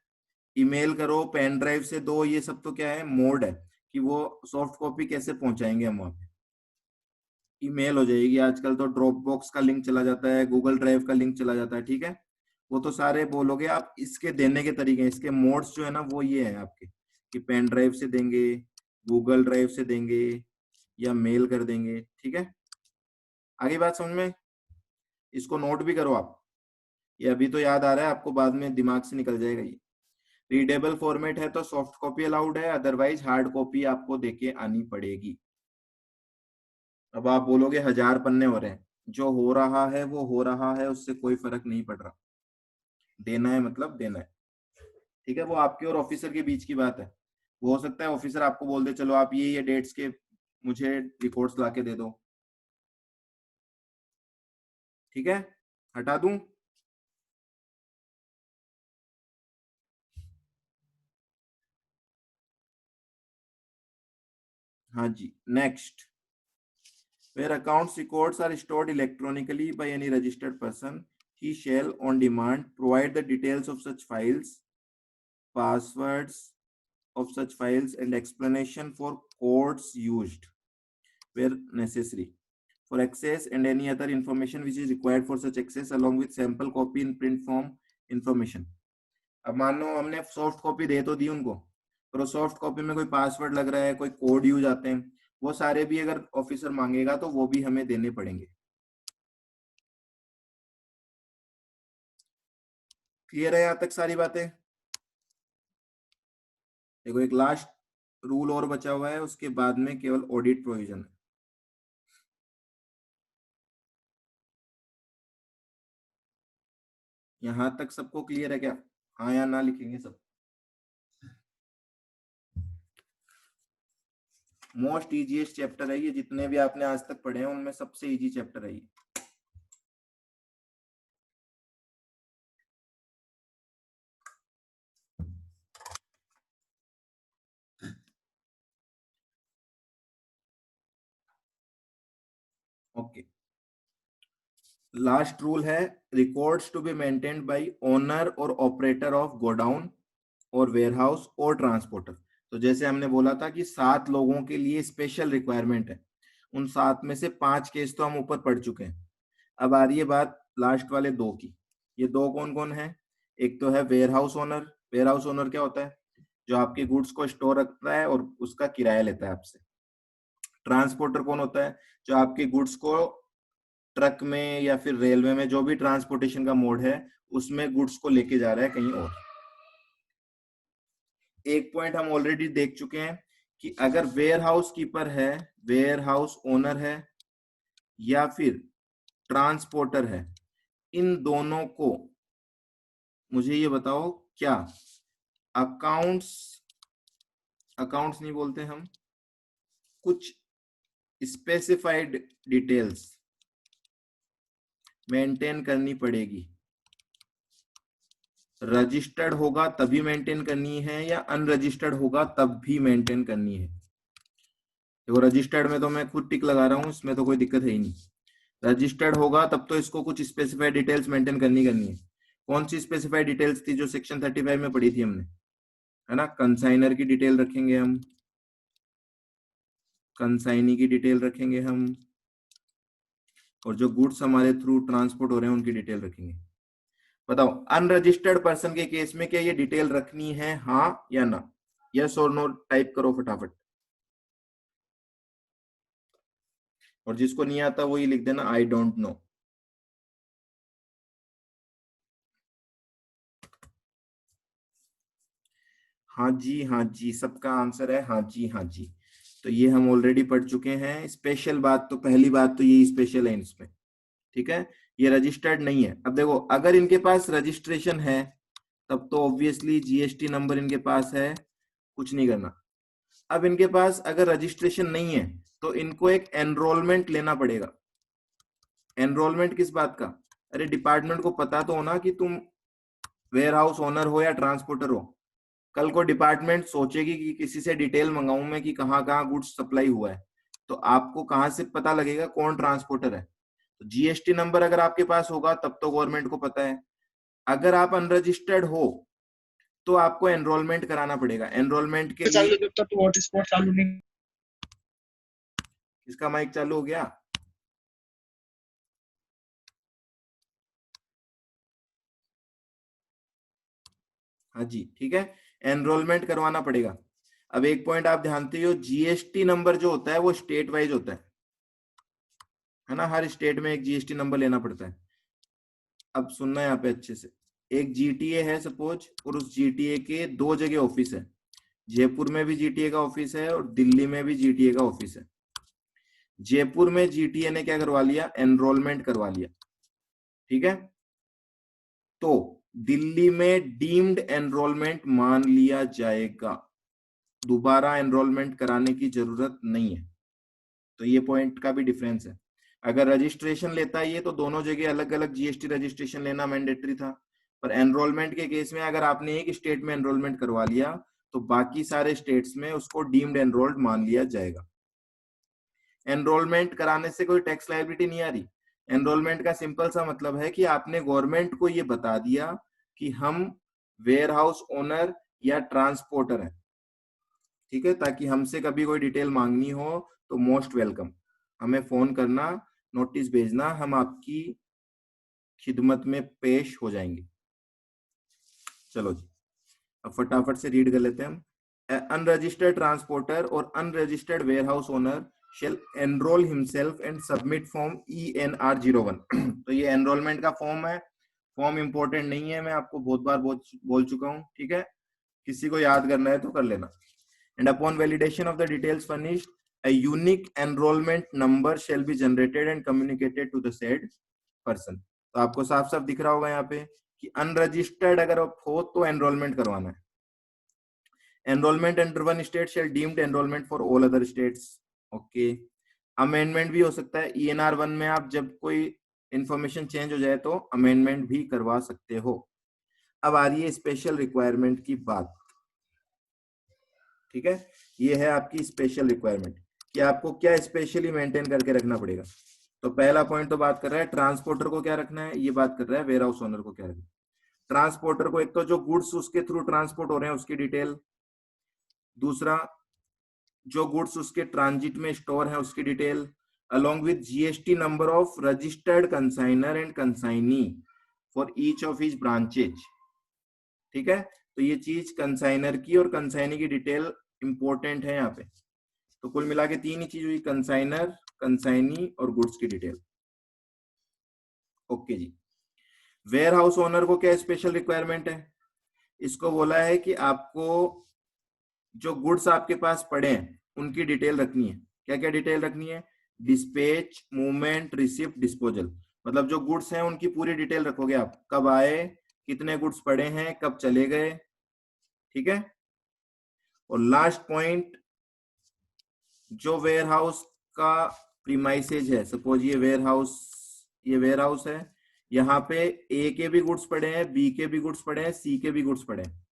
ईमेल करो, पेन ड्राइव से दो, ये सब तो क्या है, मोड है कि वो सॉफ्ट कॉपी कैसे पहुंचाएंगे हम वहां पे। ईमेल हो जाएगी, आजकल तो ड्रॉप बॉक्स का लिंक चला जाता है, गूगल ड्राइव का लिंक चला जाता है, ठीक है। वो तो सारे बोलोगे आप, इसके देने के तरीके, इसके मोड्स जो है ना वो ये है आपके, कि पेन ड्राइव से देंगे, गूगल ड्राइव से देंगे, या मेल कर देंगे, ठीक है। आगे बात समझ में, इसको नोट भी करो आप, ये अभी तो याद आ रहा है आपको, बाद में दिमाग से निकल जाएगा ये। रीडेबल फॉर्मेट है तो सॉफ्ट कॉपी अलाउड है, अदरवाइज हार्ड कॉपी आपको देके आनी पड़ेगी। अब आप बोलोगे 1000 पन्ने हो रहे हैं, जो हो रहा है वो हो रहा है, उससे कोई फर्क नहीं पड़ रहा, देना है मतलब देना है, ठीक है। वो आपके और ऑफिसर के बीच की बात है। वो हो सकता है ऑफिसर आपको बोल दे चलो आप ये डेट्स के मुझे रिपोर्ट्स ला के दे दो, ठीक है, हटा दूं। हाँ जी, next, where accounts records are stored electronically by any registered person, he shall on demand provide the details of such files, passwords of such files, and explanation for codes used where necessary for access, and any other information which is required for such access, along with sample copy in print form information। अब मान लो हमने soft copy दे तो दी उनको, पर soft copy में कोई password लग रहा है, कोई कोड यूज आते हैं, वो सारे भी अगर ऑफिसर मांगेगा तो वो भी हमें देने पड़ेंगे। क्लियर है यहाँ तक सारी बातें। देखो एक लास्ट रूल और बचा हुआ है, उसके बाद में केवल ऑडिट प्रोविजन है। यहाँ तक सबको क्लियर है क्या, हाँ या ना लिखेंगे सब। मोस्ट इजीएस्ट चैप्टर है ये, जितने भी आपने आज तक पढ़े हैं उनमें सबसे इजी चैप्टर है ये। ओके, लास्ट रूल है, records to be maintained by owner और ऑपरेटर ऑफ गोडाउन और वेयरहाउस और ट्रांसपोर्टर। तो जैसे हमने बोला था कि 7 लोगों के लिए स्पेशल रिक्वायरमेंट है, उन 7 में से 5 केस तो हम ऊपर पढ़ चुके हैं। अब आ रही है बात लास्ट वाले 2 की। ये 2 कौन कौन है? एक तो है वेयरहाउस ओनर। वेयरहाउस ओनर क्या होता है? जो आपके गुड्स को स्टोर रखता है और उसका किराया लेता है आपसे। ट्रांसपोर्टर कौन होता है? जो आपके गुड्स को ट्रक में या फिर रेलवे में, जो भी ट्रांसपोर्टेशन का मोड है, उसमें गुड्स को लेके जा रहा है कहीं और। एक पॉइंट हम ऑलरेडी देख चुके हैं कि अगर वेयर हाउस कीपर है, वेयर हाउस ओनर है या फिर ट्रांसपोर्टर है, इन दोनों को मुझे ये बताओ क्या अकाउंट्स, अकाउंट्स नहीं बोलते हम, कुछ स्पेसिफाइड डिटेल्स मेंटेन करनी पड़ेगी? रजिस्टर्ड होगा तभी मेंटेन करनी है या अनरजिस्टर्ड होगा तब भी मेंटेन करनी है? देखो रजिस्टर्ड में तो मैं खुद टिक लगा रहा हूं, इसमें तो कोई दिक्कत है ही नहीं। रजिस्टर्ड होगा तब तो इसको कुछ स्पेसिफाइड डिटेल्स मेंटेन करनी है। कौन सी स्पेसिफाइड डिटेल्स थी जो सेक्शन 35 में पढ़ी थी हमने, है ना? कंसाइनर की डिटेल रखेंगे हम, कंसाइनी की डिटेल रखेंगे हम, और जो गुड्स हमारे थ्रू ट्रांसपोर्ट हो रहे हैं उनकी डिटेल रखेंगे। बताओ अनरजिस्टर्ड पर्सन के केस में क्या ये डिटेल रखनी है, हाँ या ना? यस और नो टाइप करो फटाफट, और जिसको नहीं आता वही लिख देना आई डोंट नो। हाँ जी, हाँ जी, सबका आंसर है हाँ जी, हाँ जी। तो ये हम ऑलरेडी पढ़ चुके हैं। स्पेशल बात तो, पहली बात तो यही स्पेशल है इसमें, ठीक है? ये रजिस्टर्ड नहीं है। अब देखो अगर इनके पास रजिस्ट्रेशन है तब तो ऑब्वियसली जीएसटी नंबर इनके पास है, कुछ नहीं करना। अब इनके पास अगर रजिस्ट्रेशन नहीं है तो इनको एक एनरोलमेंट लेना पड़ेगा। एनरोलमेंट किस बात का? अरे डिपार्टमेंट को पता तो होना कि तुम वेयर हाउस ओनर हो या ट्रांसपोर्टर हो। कल को डिपार्टमेंट सोचेगी कि किसी से डिटेल मंगाऊं मैं कि कहाँ कहाँ गुड्स सप्लाई हुआ है, तो आपको कहाँ से पता लगेगा कौन ट्रांसपोर्टर है? तो जीएसटी नंबर अगर आपके पास होगा तब तो गवर्नमेंट को पता है। अगर आप अनरजिस्टर्ड हो तो आपको एनरोलमेंट कराना पड़ेगा। एनरोलमेंट के लिए जब तक हॉटस्पॉट चालू नहीं। इसका माइक चालू हो गया? हाँ जी, ठीक है, एनरोलमेंट करवाना पड़ेगा। अब एक पॉइंट आप ध्यान हो, जीएसटी नंबर जो होता है वो स्टेट वाइज होता है ना? हर स्टेट में एक जीएसटी नंबर लेना पड़ता है। अब सुनना यहाँ पे अच्छे से, एक जीटीए है सपोज, और उस जीटीए के 2 जगह ऑफिस है। जयपुर में भी जीटीए का ऑफिस है और दिल्ली में भी जीटीए का ऑफिस है। जयपुर में जीटीए ने क्या करवा लिया? एनरोलमेंट करवा लिया, ठीक है? तो दिल्ली में डीम्ड एनरोलमेंट मान लिया जाएगा, दोबारा एनरोलमेंट कराने की जरूरत नहीं है। तो ये पॉइंट का भी डिफरेंस है। अगर रजिस्ट्रेशन लेता है ये तो दोनों जगह अलग अलग जीएसटी रजिस्ट्रेशन लेना मैंडेटरी था, पर एनरोलमेंट के केस में अगर आपने एक स्टेट में एनरोलमेंट करवा लिया तो बाकी सारे स्टेट्स में उसको डीम्ड एनरोल्ड मान लिया जाएगा। एनरोलमेंट कराने से कोई टैक्स लायबिलिटी नहीं आ रही। एनरोलमेंट का सिंपल सा मतलब है कि आपने गवर्नमेंट को ये बता दिया कि हम वेयर हाउस ओनर या ट्रांसपोर्टर है, ठीक है? ताकि हमसे कभी कोई डिटेल मांगनी हो तो मोस्ट वेलकम, हमें फोन करना, नोटिस भेजना, हम आपकी खिदमत में पेश हो जाएंगे। चलो जी, अब फटाफट से रीड कर लेते हैं हम। अनरजिस्टर्ड ट्रांसपोर्टर और unregistered warehouse owner shall enrol himself and submit form ENR01। तो ये एनरोलमेंट का फॉर्म है, फॉर्म इंपॉर्टेंट नहीं है, मैं आपको बहुत बार बोल चुका हूँ, ठीक है? किसी को याद करना है तो कर लेना। And upon validation of the details furnished, a unique enrollment number shall be generated and communicated to the said person। तो आपको साफ साफ दिख रहा होगा यहाँ पे कि अनरजिस्टर्ड अगर हो तो एनरोलमेंट करवाना है। Enrolment under one state shell deemed enrolment for all other states. Okay, amendment भी हो सकता है, ENR 1 में आप जब कोई इंफॉर्मेशन चेंज हो जाए तो अमेंडमेंट भी करवा सकते हो। अब आ रही है स्पेशल रिक्वायरमेंट की बात। ठीक है, ये है आपकी स्पेशल रिक्वायरमेंट कि आपको क्या स्पेशली मेंटेन करके रखना पड़ेगा। तो पहला पॉइंट तो बात कर रहा है ट्रांसपोर्टर को क्या रखना है, ये बात कर रहा है वेयर हाउस ओनर को क्या रखना है। ट्रांसपोर्टर को एक तो जो गुड्स उसके थ्रू ट्रांसपोर्ट हो रहे हैं उसकी डिटेल, दूसरा जो गुड्स उसके ट्रांजिट में स्टोर है उसकी detail, along with GST number of registered consignor and consignee for each of his branches। ठीक है, तो ये चीज कंसाइनर की और कंसाइनी की डिटेल इंपॉर्टेंट है यहाँ पे। तो कुल मिला के तीन ही चीज हुई, कंसाइनर, कंसाइनी और गुड्स की डिटेल। ओके जी, वेयर हाउस ओनर को क्या स्पेशल रिक्वायरमेंट है, इसको बोला है कि आपको जो गुड्स आपके पास पड़े हैं उनकी डिटेल रखनी है। क्या क्या डिटेल रखनी है, डिस्पैच, मूवमेंट, रिसिप्ट, डिस्पोजल। मतलब जो गुड्स हैं उनकी पूरी डिटेल रखोगे आप, कब आए, कितने गुड्स पड़े हैं, कब चले गए। ठीक है, और लास्ट पॉइंट, जो वेयर हाउस का प्रीमाइसेज है, सपोज ये वेयर हाउस है, यहाँ पे ए के भी गुड्स पड़े हैं, बी के भी गुड्स पड़े हैं, सी के भी गुड्स पड़े हैं।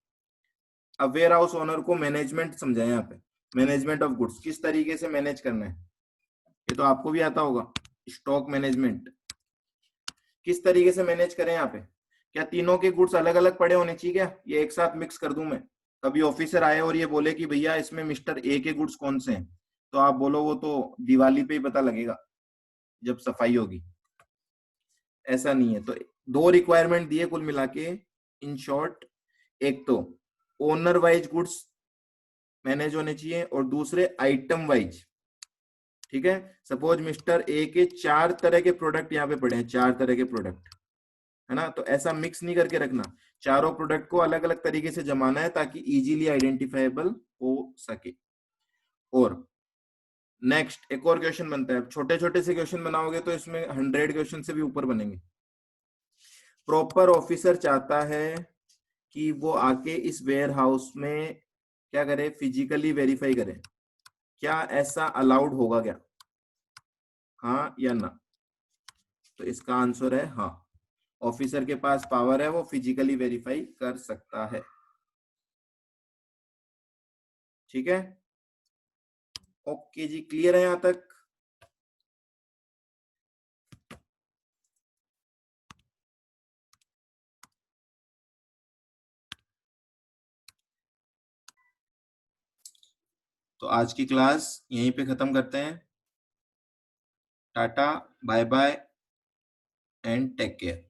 अब वेयर हाउस ओनर को मैनेजमेंट समझाएं यहाँ पे, मैनेजमेंट ऑफ गुड्स किस तरीके से मैनेज करना है, ये तो आपको भी आता होगा। स्टॉक मैनेजमेंट किस तरीके से मैनेज करें यहाँ पे, क्या तीनों के गुड्स अलग अलग पड़े होने चाहिए क्या, ये एक साथ मिक्स कर दूं मैं। कभी ऑफिसर आए और ये बोले कि भैया इसमें मिस्टर ए के गुड्स कौन से हैं, तो आप बोलो वो तो दिवाली पे ही पता लगेगा जब सफाई होगी। ऐसा नहीं है। तो दो रिक्वायरमेंट दिए कुल मिला के इन शॉर्ट, एक तो ओनर वाइज गुड्स मैनेज होने चाहिए और दूसरे आइटम वाइज। ठीक है, सपोज मिस्टर ए के 4 तरह के प्रोडक्ट यहाँ पे पड़े हैं, 4 तरह के प्रोडक्ट है ना, तो ऐसा मिक्स नहीं करके रखना, चारों प्रोडक्ट को अलग अलग तरीके से जमाना है ताकि इजीली आइडेंटिफाइबल हो सके। और नेक्स्ट एक और क्वेश्चन बनता है, छोटे छोटे से क्वेश्चन बनाओगे तो इसमें 100 क्वेश्चन से भी ऊपर बनेंगे। प्रॉपर ऑफिसर चाहता है कि वो आके इस वेयर हाउस में क्या करे, फिजिकली वेरीफाई करे, क्या ऐसा अलाउड होगा क्या, हाँ या ना। तो इसका आंसर है हाँ, ऑफिसर के पास पावर है, वो फिजिकली वेरीफाई कर सकता है। ठीक है, ओके जी, क्लियर है यहां तक। तो आज की क्लास यहीं पे खत्म करते हैं। Tata, bye bye and take care.